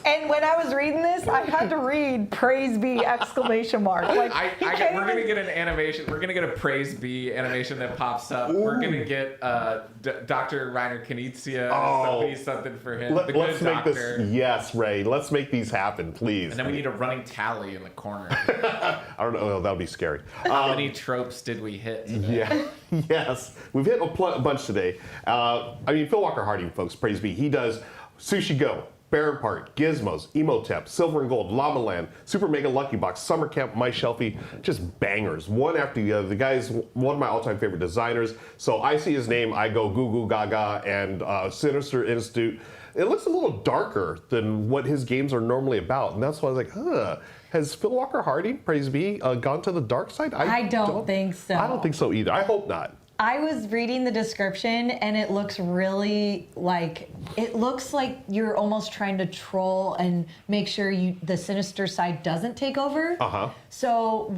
B: And when I was reading this, I had to read Praise Be exclamation mark. Like,
C: We're gonna get an animation. We're gonna get a Praise Be animation that pops up. We're gonna get Dr. Reiner Knizia. Something for him. The
A: Let's
C: good
A: make
C: doctor.
A: this. Yes, Ray. Let's make these happen, please.
C: And then we need a running tally in the corner.
A: I don't know. That'll be scary.
C: How many tropes did we hit today?
A: Yeah. Yes. We've hit a bunch today. Phil Walker Harding, folks, praise be. He does Sushi Go, Baron Park, Gizmos, Emotep, Silver and Gold, Llama Land, Super Mega Lucky Box, Summer Camp, My Shelfie, just bangers, one after the other. The guy's one of my all-time favorite designers. So I see his name, I go goo goo gaga, and Sinister Institute. It looks a little darker than what his games are normally about, and that's why I was like, has Phil Walker Harding, praise be, gone to the dark side?
B: I don't think so.
A: I don't think so either. I hope not.
B: I was reading the description, and it looks really like you're almost trying to troll and make sure the sinister side doesn't take over. So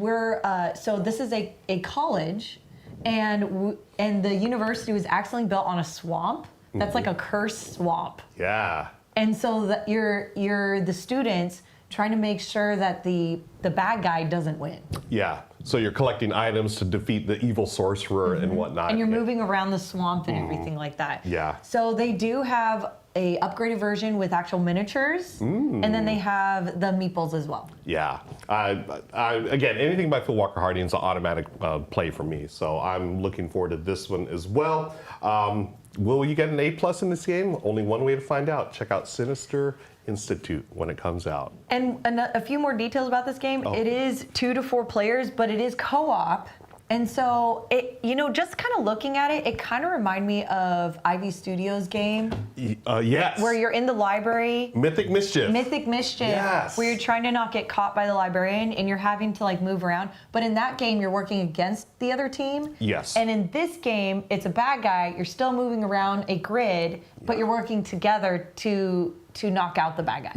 B: so this is a college, and the university was actually built on a swamp. That's like a cursed swamp.
A: Yeah.
B: And so that you're the students trying to make sure that the bad guy doesn't win.
A: Yeah. So you're collecting items to defeat the evil sorcerer and whatnot.
B: And you're moving around the swamp and everything like that.
A: Yeah.
B: So they do have a upgraded version with actual miniatures, and then they have the meeples as well.
A: Yeah. Again, anything by Phil Walker Harding is an automatic play for me. So I'm looking forward to this one as well. Will you get an A+ in this game? Only one way to find out. Check out Sinister Institute when it comes out.
B: And a few more details about this game. It is 2 to 4 players, but it is co-op. And so, just kind of looking at it, it kind of reminded me of Ivy Studios' game.
A: Yes.
B: Where you're in the library.
A: Mythic Mischief.
B: Yes. Where you're trying to not get caught by the librarian and you're having to move around. But in that game, you're working against the other team.
A: Yes.
B: And in this game, it's a bad guy. You're still moving around a grid, but you're working together to to knock out the bad guy.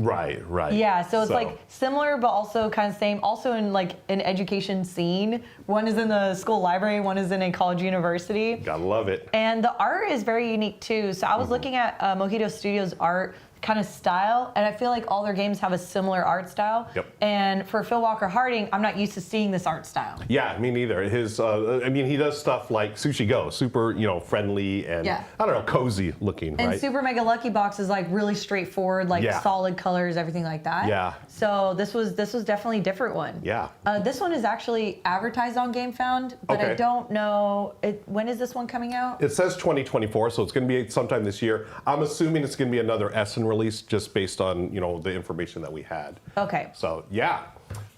A: Right.
B: Yeah, so it's like similar, but also kind of same. Also in like an education scene. One is in the school library, one is in a college university.
A: Gotta love it.
B: And the art is very unique too. So I was looking at Mojito Studios' art kind of style, and I feel like all their games have a similar art style.
A: Yep.
B: And for Phil Walker Harding, I'm not used to seeing this art style.
A: Yeah, me neither. His, I mean, he does stuff like Sushi Go, super, friendly and I don't know, cozy looking,
B: and
A: right?
B: Super Mega Lucky Box is like really straightforward, like solid colors, everything like that.
A: Yeah.
B: So this was definitely a different one.
A: Yeah.
B: This one is actually advertised on GameFound, but I don't know when is this one coming out?
A: It says 2024, so it's going to be sometime this year. I'm assuming it's going to be another Essen release, just based on the information that we had.
B: Okay.
A: So yeah,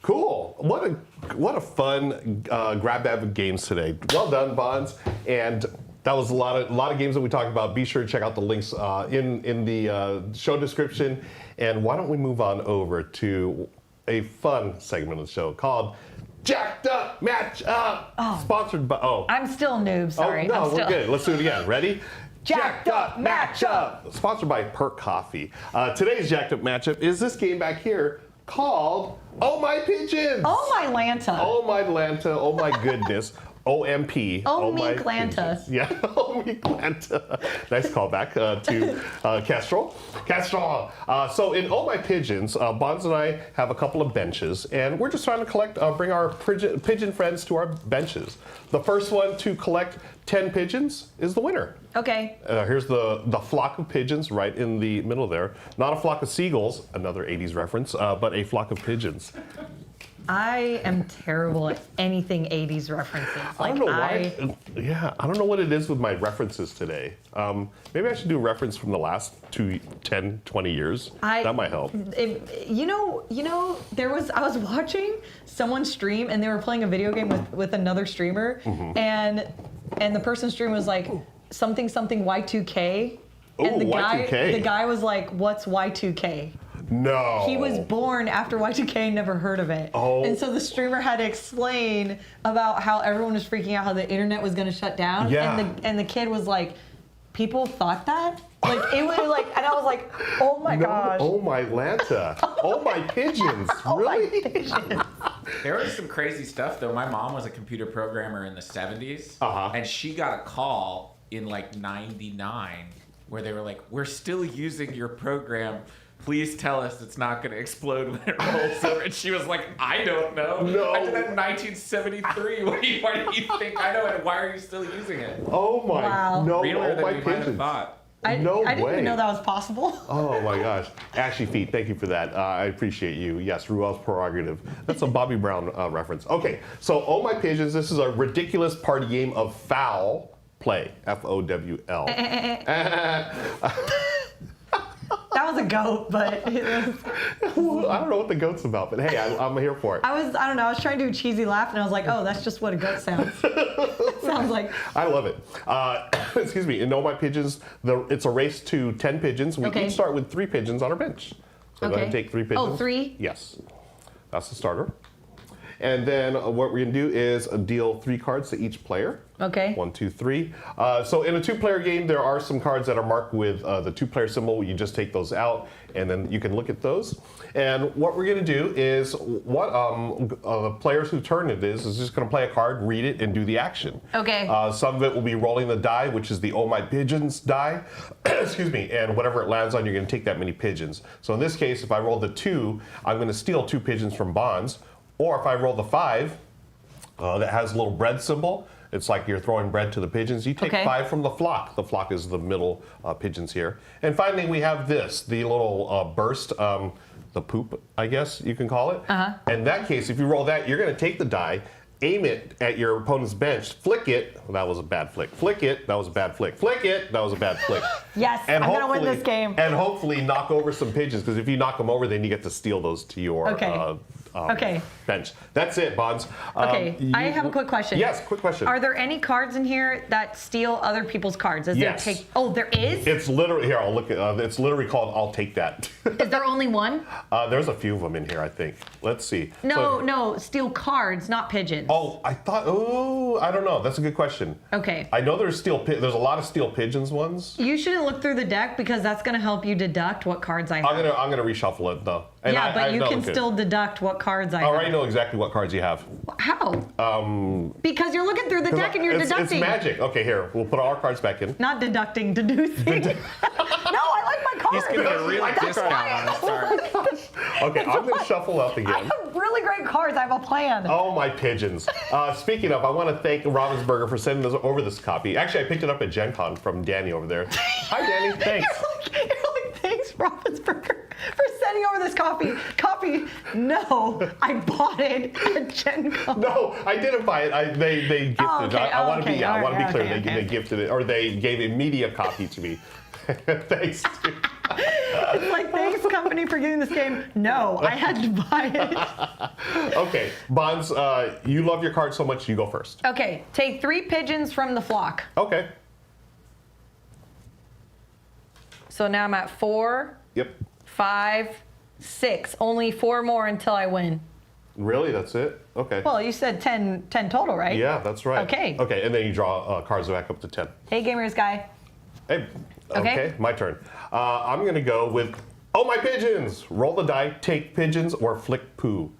A: cool. What a fun grab bag of games today. Well done, Banz. And that was a lot of games that we talked about. Be sure to check out the links in the show description. And why don't we move on over to a fun segment of the show called Jacked Up Match Up, sponsored by.
B: I'm still a noob. Sorry.
A: Oh no, we're good. Let's do it again. Ready?
B: Jacked Up Matchup!
A: Sponsored by Perk Coffee. Today's Jacked Up Matchup is this game back here called Oh My Pigeons!
B: Oh My Lanta!
A: Oh My Lanta, oh my goodness. OMP.
B: Oh
A: my
B: Lanta.
A: Pigeons. Yeah, Oh Me Lanta. Nice callback to Kestrel. So in Oh My Pigeons, Banz and I have a couple of benches, and we're just trying to bring our pigeon friends to our benches. The first one to collect 10 pigeons is the winner.
B: Okay.
A: Here's the flock of pigeons right in the middle there. Not a flock of seagulls, another 80s reference, but a flock of pigeons.
B: I am terrible at anything 80s references.
A: I don't know why. Yeah, I don't know what it is with my references today. Maybe I should do a reference from the last 10, 20 years. That might help.
B: I was watching someone stream and they were playing a video game with another streamer, and the person's stream was like something Y2K. And
A: Y2K.
B: the guy was like, "What's Y2K?"
A: No.
B: He was born after Y2K, never heard of it.
A: Oh.
B: And so the streamer had to explain about how everyone was freaking out, how the internet was going to shut down.
A: Yeah.
B: And the kid was like, people thought that? Like, it was like, and I was like, oh my gosh.
A: Oh my Lanta. Oh my pigeons. Really?
B: My pigeons.
C: There was some crazy stuff, though. My mom was a computer programmer in the 70s. And she got a call in like 99 where they were like, we're still using your program. Please tell us it's not going to explode when it rolls over. And she was like, I don't know.
A: No.
C: I did that in 1973. Why do you think I know it? Why are you still using it?
A: Oh my.
B: Wow.
A: No,
C: Realer
A: oh
C: than
A: my
C: we might have
A: pigeons.
C: thought.
B: I didn't
A: way.
B: even know that was possible.
A: Oh my gosh. Ashy feet, thank you for that. I appreciate you. Yes, Ruel's prerogative. That's a Bobby Brown reference. Okay, so Oh My Pigeons, this is a ridiculous party game of foul play. F-O-W-L.
B: That was a goat, but it was...
A: I don't know what the goat's about, but hey, I'm here for it.
B: I don't know, I was trying to do a cheesy laugh, and I was like, oh, that's just what a goat sounds. Sounds like...
A: I love it. Excuse me, in Oh My Pigeons, it's a race to 10 pigeons. We each start with 3 pigeons on our bench. So go ahead and take 3 pigeons.
B: Oh, 3?
A: Yes. That's the starter. And then what we're going to do is deal 3 cards to each player.
B: Okay.
A: 1, 2, 3. So in a 2-player game, there are some cards that are marked with the 2-player symbol. You just take those out, and then you can look at those. And what we're going to do is, what the players whose turn it is just going to play a card, read it, and do the action.
B: Okay.
A: Some of it will be rolling the die, which is the Oh My Pigeons die. Excuse me. And whatever it lands on, you're going to take that many pigeons. So in this case, if I roll the 2, I'm going to steal 2 pigeons from Banz. Or if I roll the 5, that has a little bread symbol, it's like you're throwing bread to the pigeons. You take 5 from the flock. The flock is the middle pigeons here. And finally, we have this, the little burst, the poop, I guess you can call it. In that case, if you roll that, you're going to take the die, aim it at your opponent's bench, flick it. Well, that was a bad flick. Flick it. That was a bad flick. Flick it. That was a bad flick.
B: Yes,
A: and
B: I'm going to win this game.
A: And hopefully knock over some pigeons, because if you knock them over, then you get to steal those to your bench. That's it, Banz.
B: Okay, I have a quick question.
A: Yes, quick question.
B: Are there any cards in here that steal other people's cards?
A: Yes.
B: Oh, there is?
A: It's literally, here, I'll look at, it's literally called I'll Take That.
B: Is there only one?
A: There's a few of them in here, I think. Let's see.
B: No, steal cards, not pigeons.
A: Oh, I don't know. That's a good question.
B: Okay.
A: I know there's a lot of steel pigeons ones.
B: You shouldn't look through the deck because that's going to help you deduct what cards I have.
A: I'm gonna reshuffle it though. And
B: yeah, but you can
A: okay.
B: still deduct what cards I have.
A: I already know exactly what cards you have.
B: How? Because you're looking through the deck and you're deducting.
A: It's magic. Okay, here, we'll put all our cards back in.
B: Not deducting, deducing. No, I like my cards.
C: He's giving a real discount on his card.
A: Okay, I'm gonna shuffle up
B: I
A: again.
B: have really great cards. I have a plan.
A: Oh, my pigeons. Speaking of, I want to thank Ravensburger for sending us over this copy. Actually, I picked it up at Gen Con from Danny over there. Hi, Danny. Thanks.
B: You're like, thanks, Ravensburger, for sending over this copy. No, I bought it at Gen Con.
A: No, I didn't buy it. They gifted it. I want to be clear. They gifted it, or they gave a media copy to me. Thanks.
B: It's like, thanks, company, for giving this game. No, I had to buy it.
A: Okay, Banz, you love your card so much, you go first.
B: Okay, take 3 pigeons from the flock.
A: Okay.
B: So now I'm at 4,
A: Yep.
B: 5, 6. Only 4 more until I win.
A: Really? That's it? Okay.
B: Well, you said 10 total, right?
A: Yeah, that's right.
B: Okay.
A: Okay, and then you draw cards back up to 10.
B: Hey, gamers guy.
A: Hey. Okay, my turn. I'm going to go with, my pigeons! Roll the die, take pigeons, or flick poo.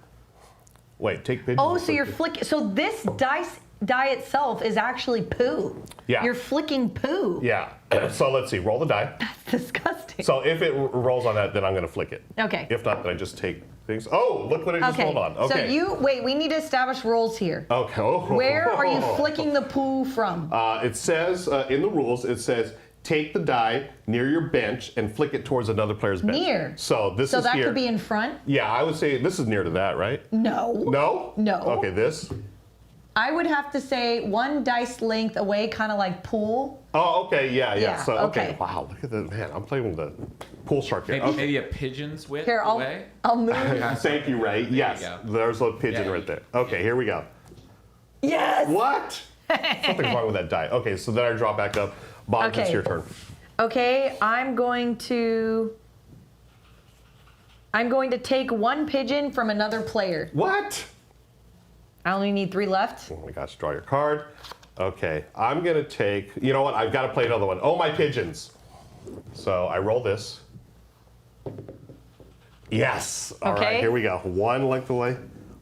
A: Wait, take pigeons.
B: Oh, so you're flicking. So this die itself is actually poo.
A: Yeah.
B: You're flicking poo.
A: Yeah. So let's see. Roll the die.
B: That's disgusting.
A: So if it rolls on that, then I'm going to flick it.
B: Okay.
A: If not, then I just take things. Oh, look what I just rolled on. Okay.
B: So wait, we need to establish rules here.
A: Okay.
B: Where are you flicking the poo from?
A: It says in the rules, it says take the die near your bench and flick it towards another player's bench.
B: Near.
A: So this
B: So
A: is
B: that
A: here.
B: could be in front?
A: Yeah, I would say this is near to that, right?
B: No.
A: No?
B: No.
A: Okay, this?
B: I would have to say 1 dice length away, kind of like pool.
A: Oh, okay, yeah.
B: Yeah,
A: So,
B: okay.
A: Wow, look at that, man. I'm playing with the pool shark here.
C: Maybe a pigeon's width
B: Here,
C: away.
B: I'll move.
A: Thank you, Ray. Yes,
C: you go.
A: there's a pigeon
C: Yeah,
A: right there. Okay, here we go.
B: Yes.
A: What? Something's wrong with that die. Okay, so then I draw back up. Bob, it's
B: Okay.
A: your turn.
B: Okay, I'm going to take 1 pigeon from another player.
A: What?
B: I only need 3 left.
A: Oh my gosh, draw your card. Okay, I'm gonna take, you know what, I've gotta play another one. Oh, my pigeons. So I roll this. Yes, all right,
B: Okay.
A: here we go. 1 length away.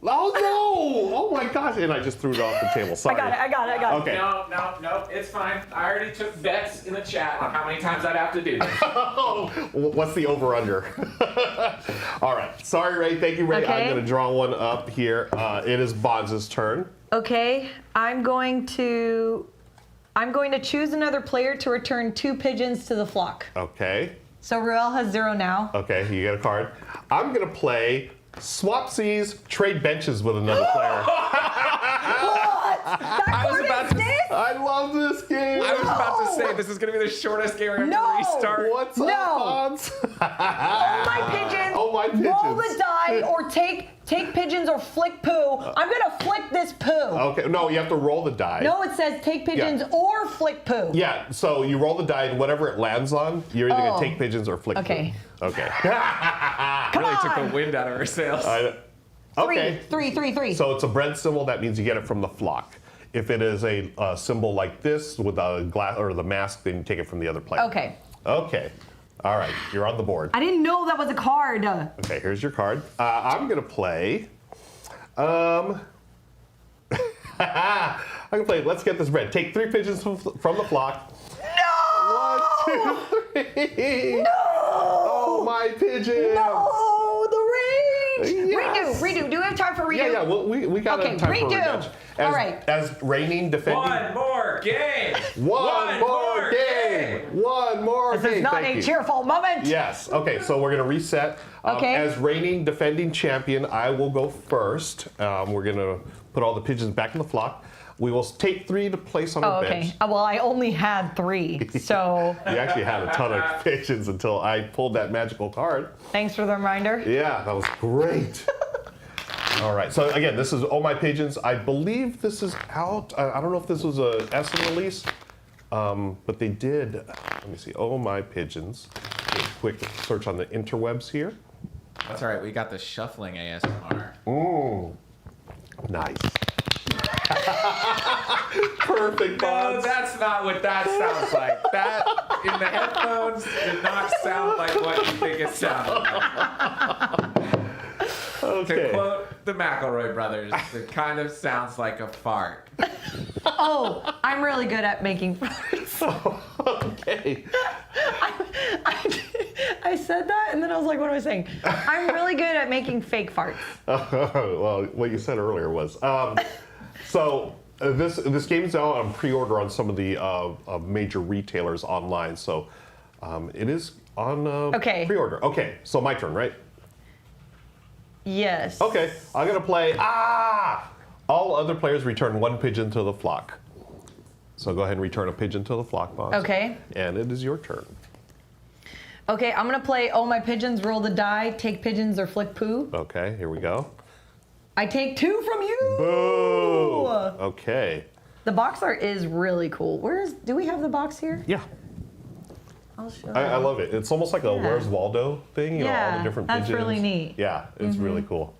A: Oh no, oh my gosh, and I just threw it off the table, sorry.
B: I got it.
A: Okay.
C: No, it's fine. I already took bets in the chat on how many times I'd have to do this.
A: What's the over-under? All right, sorry, Ray, thank you, Ray.
B: Okay.
A: I'm gonna draw one up here. It is Bonz's turn.
B: Okay, I'm going to choose another player to return 2 pigeons to the flock.
A: Okay,
B: So Ruel has 0 now.
A: okay, you get a card. I'm gonna play Swapsies, trade benches with another player.
C: I was about to.
A: I love this game.
C: I was about to say this is gonna be the shortest game we're gonna
B: No.
C: restart.
A: What's
B: No.
A: up, Bonz?
B: Oh my pigeons!
A: Oh, my
B: Roll
A: pigeons.
B: the die or take pigeons or flick poo. I'm gonna flick this poo.
A: Okay, no, you have to roll the die.
B: No, it says take pigeons or flick poo.
A: Yeah, so you roll the die, and whatever it lands on, you're either gonna take pigeons or flick
B: Okay.
A: them. Okay.
C: Really took
B: on.
C: the wind out of our sails.
A: Okay.
B: Three.
A: So it's a bread symbol. That means you get it from the flock. If it is a symbol like this with a glass or the mask, then you take it from the other player.
B: Okay.
A: Okay. All right. You're on the board.
B: I didn't know that was a card.
A: Okay. Here's your card. I'm gonna play. I'm gonna play. Let's get this bread. Take 3 pigeons from the flock.
B: No!
A: 1, 2, 3.
B: No!
A: Oh, my pigeon.
B: No! The rage!
A: Yes.
B: Redo. Do we have time for redo?
A: Yeah. Well, we got
B: Okay,
A: time for
B: redo.
A: revenge.
B: All right.
A: As reigning defending.
C: One more game.
A: One more game. One more
B: This
A: game.
B: is not
A: Thank
B: a
A: you.
B: cheerful moment.
A: Yes. Okay. So we're gonna reset.
B: Okay.
A: As reigning defending champion, I will go first. We're gonna put all the pigeons back in the flock. We will take 3 to place on our
B: Okay.
A: bench.
B: Well, I only had 3, so
A: You actually had a ton of pigeons until I pulled that magical card.
B: thanks for the reminder.
A: Yeah, that was great. All right. So again, this is Oh My Pigeons. I believe this is out. I don't know if this was a Essen release, but they did. Let me see. Oh My Pigeons. Do a quick search on the interwebs here.
C: That's all right. We got the shuffling ASMR.
A: Ooh, nice. Perfect,
C: No,
A: Banz.
C: that's not what that sounds like. That in the headphones did not sound like what you think it sounded like.
A: Okay.
C: To quote the McElroy brothers, it kind of sounds like a fart.
B: Oh, I'm really good at making farts.
A: Okay.
B: I said that, and then I was like, what am I saying? I'm really good at making fake farts.
A: Well, what you said earlier was. This game is out on pre-order on some of the major retailers online. So it is on
B: Okay.
A: pre-order. Okay, so my turn, right?
B: Yes.
A: Okay, I'm gonna play. All other players return one pigeon to the flock. So go ahead and return a pigeon to the flock, Banz.
B: Okay.
A: And it is your turn.
B: Okay, I'm gonna play Oh My Pigeons, roll the die, take pigeons or flick poo.
A: Okay, here we go.
B: I take 2 from you.
A: Boo! Okay.
B: The box art is really cool. Do we have the box here?
A: Yeah.
B: I'll show you.
A: I love it. It's almost like a Where's Waldo thing, you know, all
B: Yeah,
A: the different
B: that's
A: pigeons.
B: really neat.
A: Yeah, it's really cool.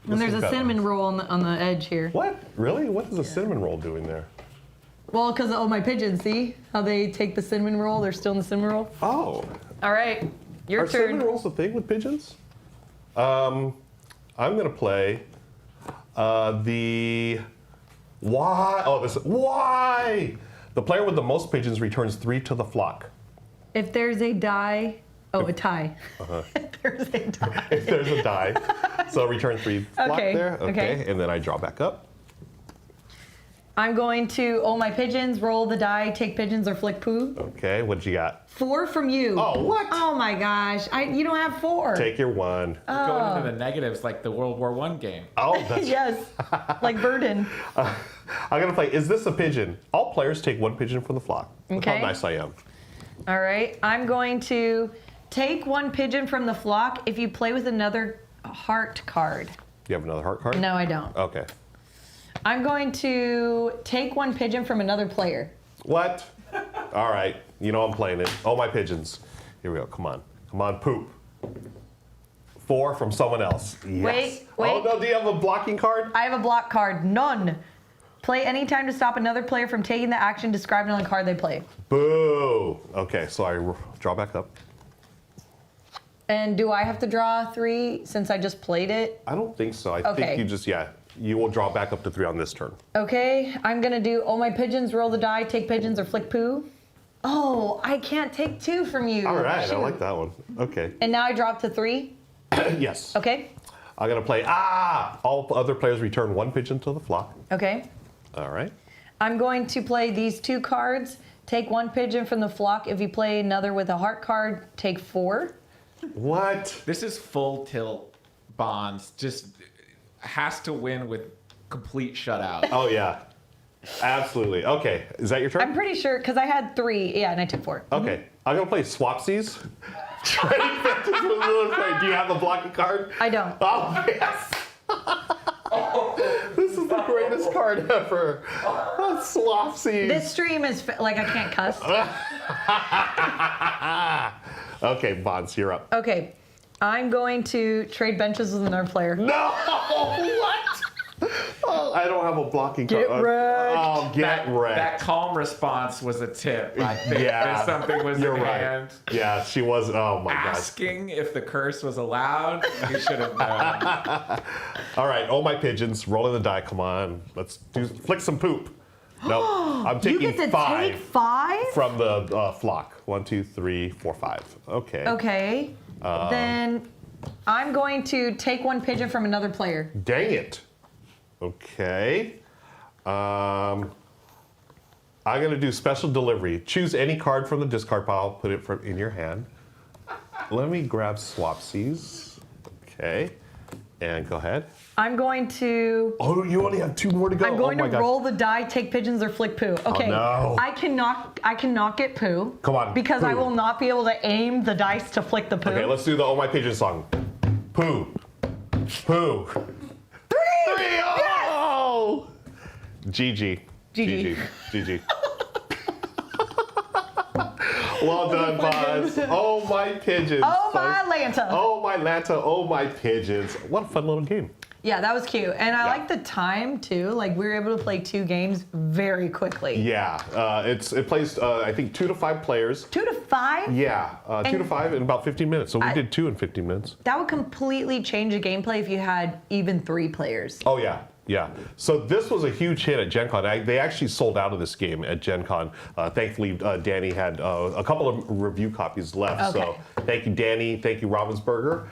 B: And there's
A: This
B: a
A: has got-
B: cinnamon roll on the edge here.
A: What? Really? What is a cinnamon roll doing there?
B: Well, because of Oh My Pigeons, see how they take the cinnamon roll? They're still in the cinnamon roll.
A: Oh.
B: All right, your
A: Are
B: turn.
A: cinnamon rolls a thing with pigeons? I'm going to play the why. Oh, this why. The player with the most pigeons returns 3 to the flock.
B: If there's a die, a tie. If there's a die.
A: If there's a die. So return 3 flock
B: Okay,
A: there.
B: okay.
A: And then I draw back up.
B: I'm going to Oh My Pigeons, roll the die, take pigeons or flick poo.
A: Okay, what did you got?
B: 4 from you.
A: Oh, what?
B: Oh my gosh, you don't have 4.
A: Take your 1.
C: Going into the negatives like the World War I game.
A: Oh, that's
B: Yes, like Verdun.
A: I'm going to play Is This a Pigeon? All players take 1 pigeon from the flock. Look how
B: Okay.
A: nice I am.
B: All right, I'm going to take 1 pigeon from the flock if you play with another heart card.
A: You have another heart card?
B: No, I don't.
A: Okay.
B: I'm going to take 1 pigeon from another player.
A: What? All right. You know I'm playing it. Oh, my pigeons. Here we go. Come on. Come on, poop. 4 from someone else. Yes.
B: Wait.
A: Oh, no. Do you have a blocking card?
B: I have a block card. None. Play any time to stop another player from taking the action described on the card they play.
A: Boo. Okay, so I draw back up.
B: And do I have to draw 3 since I just played it?
A: I don't think so. I
B: Okay.
A: think you just, you will draw back up to 3 on this turn.
B: Okay, I'm gonna do Oh My Pigeons, roll the die, take pigeons or flick poo. Oh, I can't take 2 from you.
A: All right.
B: Shoot.
A: I like that one. Okay.
B: And now I drop to 3.
A: Yes.
B: Okay.
A: I'm going to play, all other players return 1 pigeon to the flock.
B: Okay.
A: All right.
B: I'm going to play these 2 cards. Take 1 pigeon from the flock. If you play another with a heart card, take 4.
A: What?
C: This is full tilt Banz. Just has to win with complete shutout.
A: Oh, yeah. Absolutely. Okay. Is that your turn?
B: I'm pretty sure, because I had 3. Yeah, and I took 4.
A: Okay. I'm going to play Swapsies. Trading Fences with Ruel play. Do you have a blocking card?
B: I don't.
A: Oh, yes. This is the greatest card ever. Swapsies.
B: This stream is, like, I can't cuss.
A: Okay, Banz, you're up.
B: Okay. I'm going to trade benches with another player.
A: No! What? Oh, I don't have a blocking card.
B: Get wrecked.
A: Oh, get wrecked.
C: That calm response was a tip. I think
A: Yeah,
C: that something was
A: You're
C: in
A: right.
C: hand.
A: Yeah, she was. Oh my gosh.
C: Asking if the curse was allowed, you should have known.
A: All right. Oh my pigeons, rolling the die. Come on, let's flick some poop. No, I'm taking
B: You get to
A: 5
B: take 5?
A: from the flock. 1, 2, 3, 4, 5. Okay.
B: Okay. Then I'm going to take 1 pigeon from another player.
A: Dang it. Okay. I'm gonna do special delivery. Choose any card from the discard pile. Put it in your hand. Let me grab Swapsies. Okay. And go ahead.
B: I'm going to.
A: Oh, you only have 2 more to go.
B: I'm going
A: oh my
B: to
A: gosh.
B: roll the die, take pigeons or flick poo. Okay.
A: no.
B: I cannot get poo.
A: Come on,
B: Because I
A: poo.
B: will not be able to aim the dice to flick the poo.
A: Okay, let's do the Oh My Pigeon song. Poo. Poo. GG.
B: GG.
A: GG. Well done, Banz. Oh, my pigeons.
B: Oh, my Lanta.
A: Oh, my Lanta. Oh, my pigeons. What a fun little game.
B: Yeah, that was cute. And I like the time, too. Like, we were able to play 2 games very quickly.
A: Yeah. It plays, I think, 2 to 5 players.
B: 2 to 5?
A: Yeah. 2 to 5 in about 15 minutes. So we did 2 in 15 minutes.
B: That would completely change the gameplay if you had even 3 players.
A: Oh, yeah. Yeah. So this was a huge hit at Gen Con. They actually sold out of this game at Gen Con. Thankfully, Danny had a couple of review copies left.
B: Okay.
A: So thank you, Danny. Thank you, Ravensburger.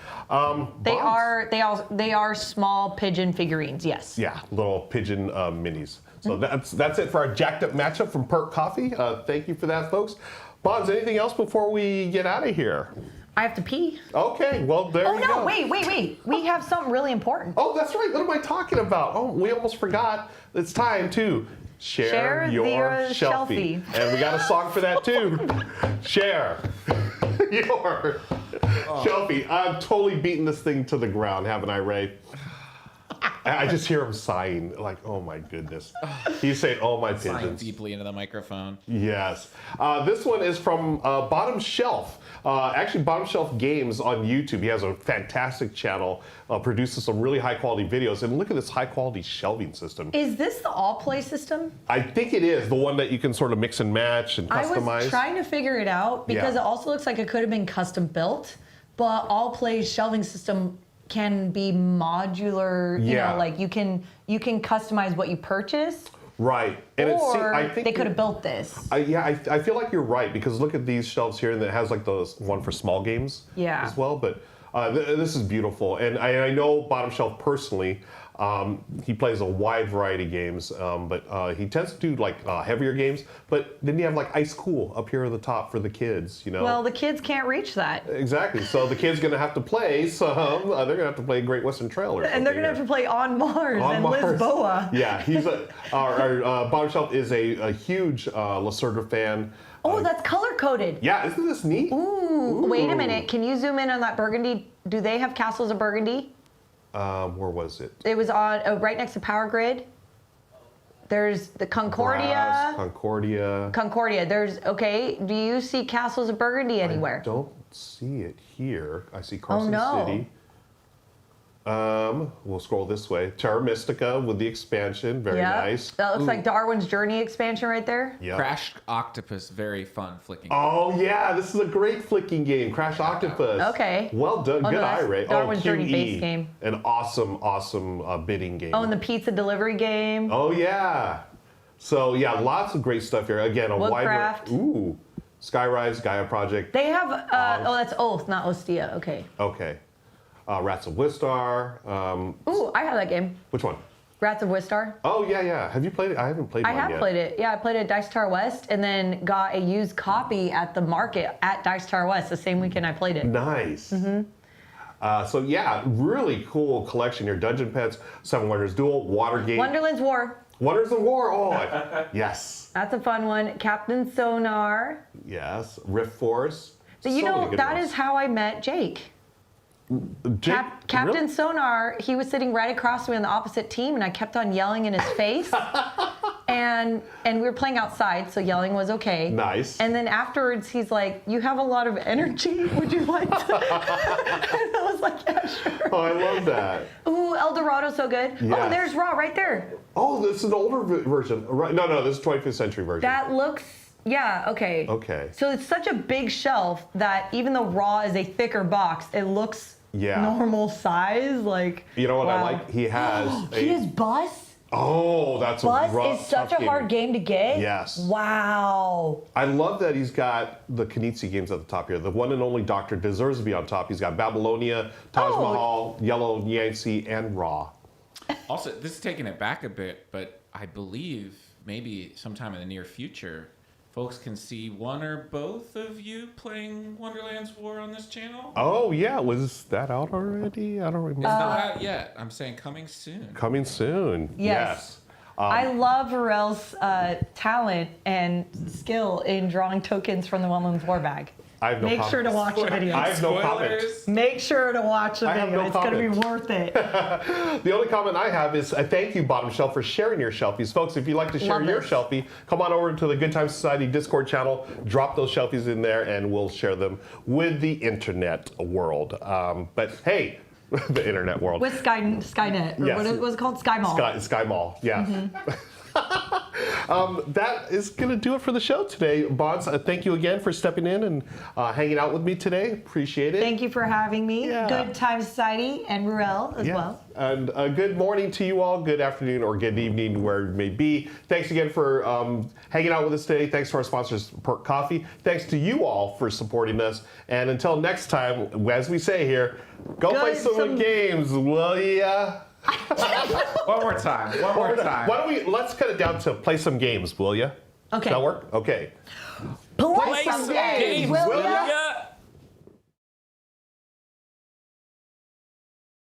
B: They are small pigeon figurines, yes.
A: Yeah, little pigeon minis. So that's it for our jacked up matchup from Perk Coffee. Thank you for that, folks. Banz, anything else before we get out of here?
B: I have to pee.
A: Okay, well, there you go.
B: Oh, no, wait. We have something really important.
A: Oh, that's right. What am I talking about? Oh, we almost forgot. It's time to share your Shelfie. And we got a song for that, too. Share your Shelfie. I'm totally beating this thing to the ground, haven't I, Ray? I just hear him sighing, like, oh my goodness. He's saying, oh my
C: Sighing
A: pigeons.
C: deeply into the microphone.
A: Yes. This one is from Bottom Shelf. Actually, Bottom Shelf Games on YouTube. He has a fantastic channel, produces some really high quality videos. And look at this high quality shelving system.
B: Is this the all-play system?
A: I think it is the one that you can sort of mix and match and customize.
B: I was trying to figure it out because it also looks like it could have been custom built, but all-play shelving system can be modular. You know, like you can customize what you purchase.
A: Right.
B: And I think they could have built this.
A: I feel like you're right because look at these shelves here and it has like the one for small games as well. But this is beautiful. And I know Bottom Shelf personally. He plays a wide variety of games, but he tends to do like heavier games. But then you have like Ice Cool up here at the top for the kids, you know.
B: Well, the kids can't reach that.
A: Exactly. So the kids going to have to play some. They're going to have to play Great Western Trail or something.
B: And they're going to have to play On Mars and Lisboa.
A: Yeah, he's our Bottom Shelf is a huge Lacerda fan.
B: Oh, that's color coded.
A: Yeah, isn't this neat?
B: Ooh, wait a minute. Can you zoom in on that burgundy? Do they have Castles of Burgundy?
A: Where was it?
B: It was on right next to Power Grid. There's the Concordia. Concordia. There's do you see Castles of Burgundy anywhere?
A: I don't see it here. I see Carson City. We'll scroll this way. Terra Mystica with the expansion, very nice.
B: That looks like Darwin's Journey expansion right there.
A: Yep.
C: Crash Octopus, very fun flicking.
A: Oh yeah, this is a great flicking game. Crash Octopus.
B: Okay.
A: Well done. Good eye, Ray.
B: Darwin's Journey
A: QE.
B: base game.
A: An awesome bidding game.
B: Oh, and the pizza delivery game.
A: Oh yeah. So yeah, lots of great stuff here. Again, a
B: Woodcraft.
A: Ooh. Skyrise, Gaia Project.
B: They have that's Oath, not Ostia. Okay.
A: Okay. Rats of Wistar.
B: Ooh, I have that game.
A: Which one?
B: Rats of Wistar.
A: Oh, yeah. Have you played it? I haven't played it yet.
B: I have played it. Yeah, I played it at Dice Tower West and then got a used copy at the market at Dice Tower West the same weekend I played it.
A: Nice. So, yeah, really cool collection here. Dungeon Pets, Seven Wonders Duel, Watergate.
B: Wonderland's War.
A: Wonders of War. Oh, yes.
B: That's a fun one. Captain Sonar.
A: Yes. Rift Force.
B: You know, that is how I met Jake. Captain Sonar, he was sitting right across from me on the opposite team, and I kept on yelling in his face. and we were playing outside, so yelling was okay.
A: Nice.
B: And then afterwards, he's like, "You have a lot of energy. Would you like to?" And I was like, "Yeah, sure."
A: Oh, I love that.
B: Ooh, El Dorado's so good.
A: Yes.
B: Oh, there's Raw right there.
A: Oh, this is an older version. Right? No, this is 25th century version.
B: That looks. Yeah, okay.
A: Okay.
B: So it's such a big shelf that even though Raw is a thicker box, it looks normal size. Like,
A: you know what I like? He has
B: he has Bus?
A: Oh, that's
B: Bus
A: a rough,
B: is such a hard game to get.
A: Yes.
B: Wow.
A: I love that he's got the Knizia games at the top here. The one and only Doctor deserves to be on top. He's got Babylonia, Taj Mahal, Yellow Yangtze, and Raw.
C: Also, this is taking it back a bit, but I believe maybe sometime in the near future, folks can see one or both of you playing Wonderland's War on this channel.
A: Oh, yeah. Was that out already? I don't remember.
C: It's not out yet. I'm saying coming soon.
A: Coming soon.
B: Yes. I love Ruel's talent and skill in drawing tokens from the Wonderland's War bag.
A: I have no
B: Make sure to watch the video.
A: I have no comment.
C: Spoilers.
B: Make sure to watch the
A: I have
B: video.
A: no
B: It's going to be
A: comment.
B: worth it.
A: The only comment I have is a thank you, Bottom Shelf, for sharing your Shelfies. Folks, if you'd like to share
B: Love
A: your
B: this.
A: Shelfie, come on over to the Good Times Society Discord channel, drop those Shelfies in there, and we'll share them with the internet world. But hey, the internet world.
B: With Skynet. Or
A: Yes.
B: what was it called? Sky Mall.
A: Sky Mall, yeah.
B: Mm-hmm.
A: That is going to do it for the show today. Banz, thank you again for stepping in and hanging out with me today. Appreciate it.
B: Thank you for having me.
A: Yeah.
B: Good Time Society and Ruel as
A: Yeah.
B: well.
A: And good morning to you all, good afternoon or good evening, where you may be. Thanks again for hanging out with us today. Thanks to our sponsors, Perk Coffee. Thanks to you all for supporting us. And until next time, as we say here, go play some games, will ya?
C: One more time.
A: Why don't we, let's cut it down to play some games, will ya?
B: Okay.
A: Does that work? Okay.
B: Play
C: some
B: some games,
C: games,
B: will
A: will
B: ya?
A: ya?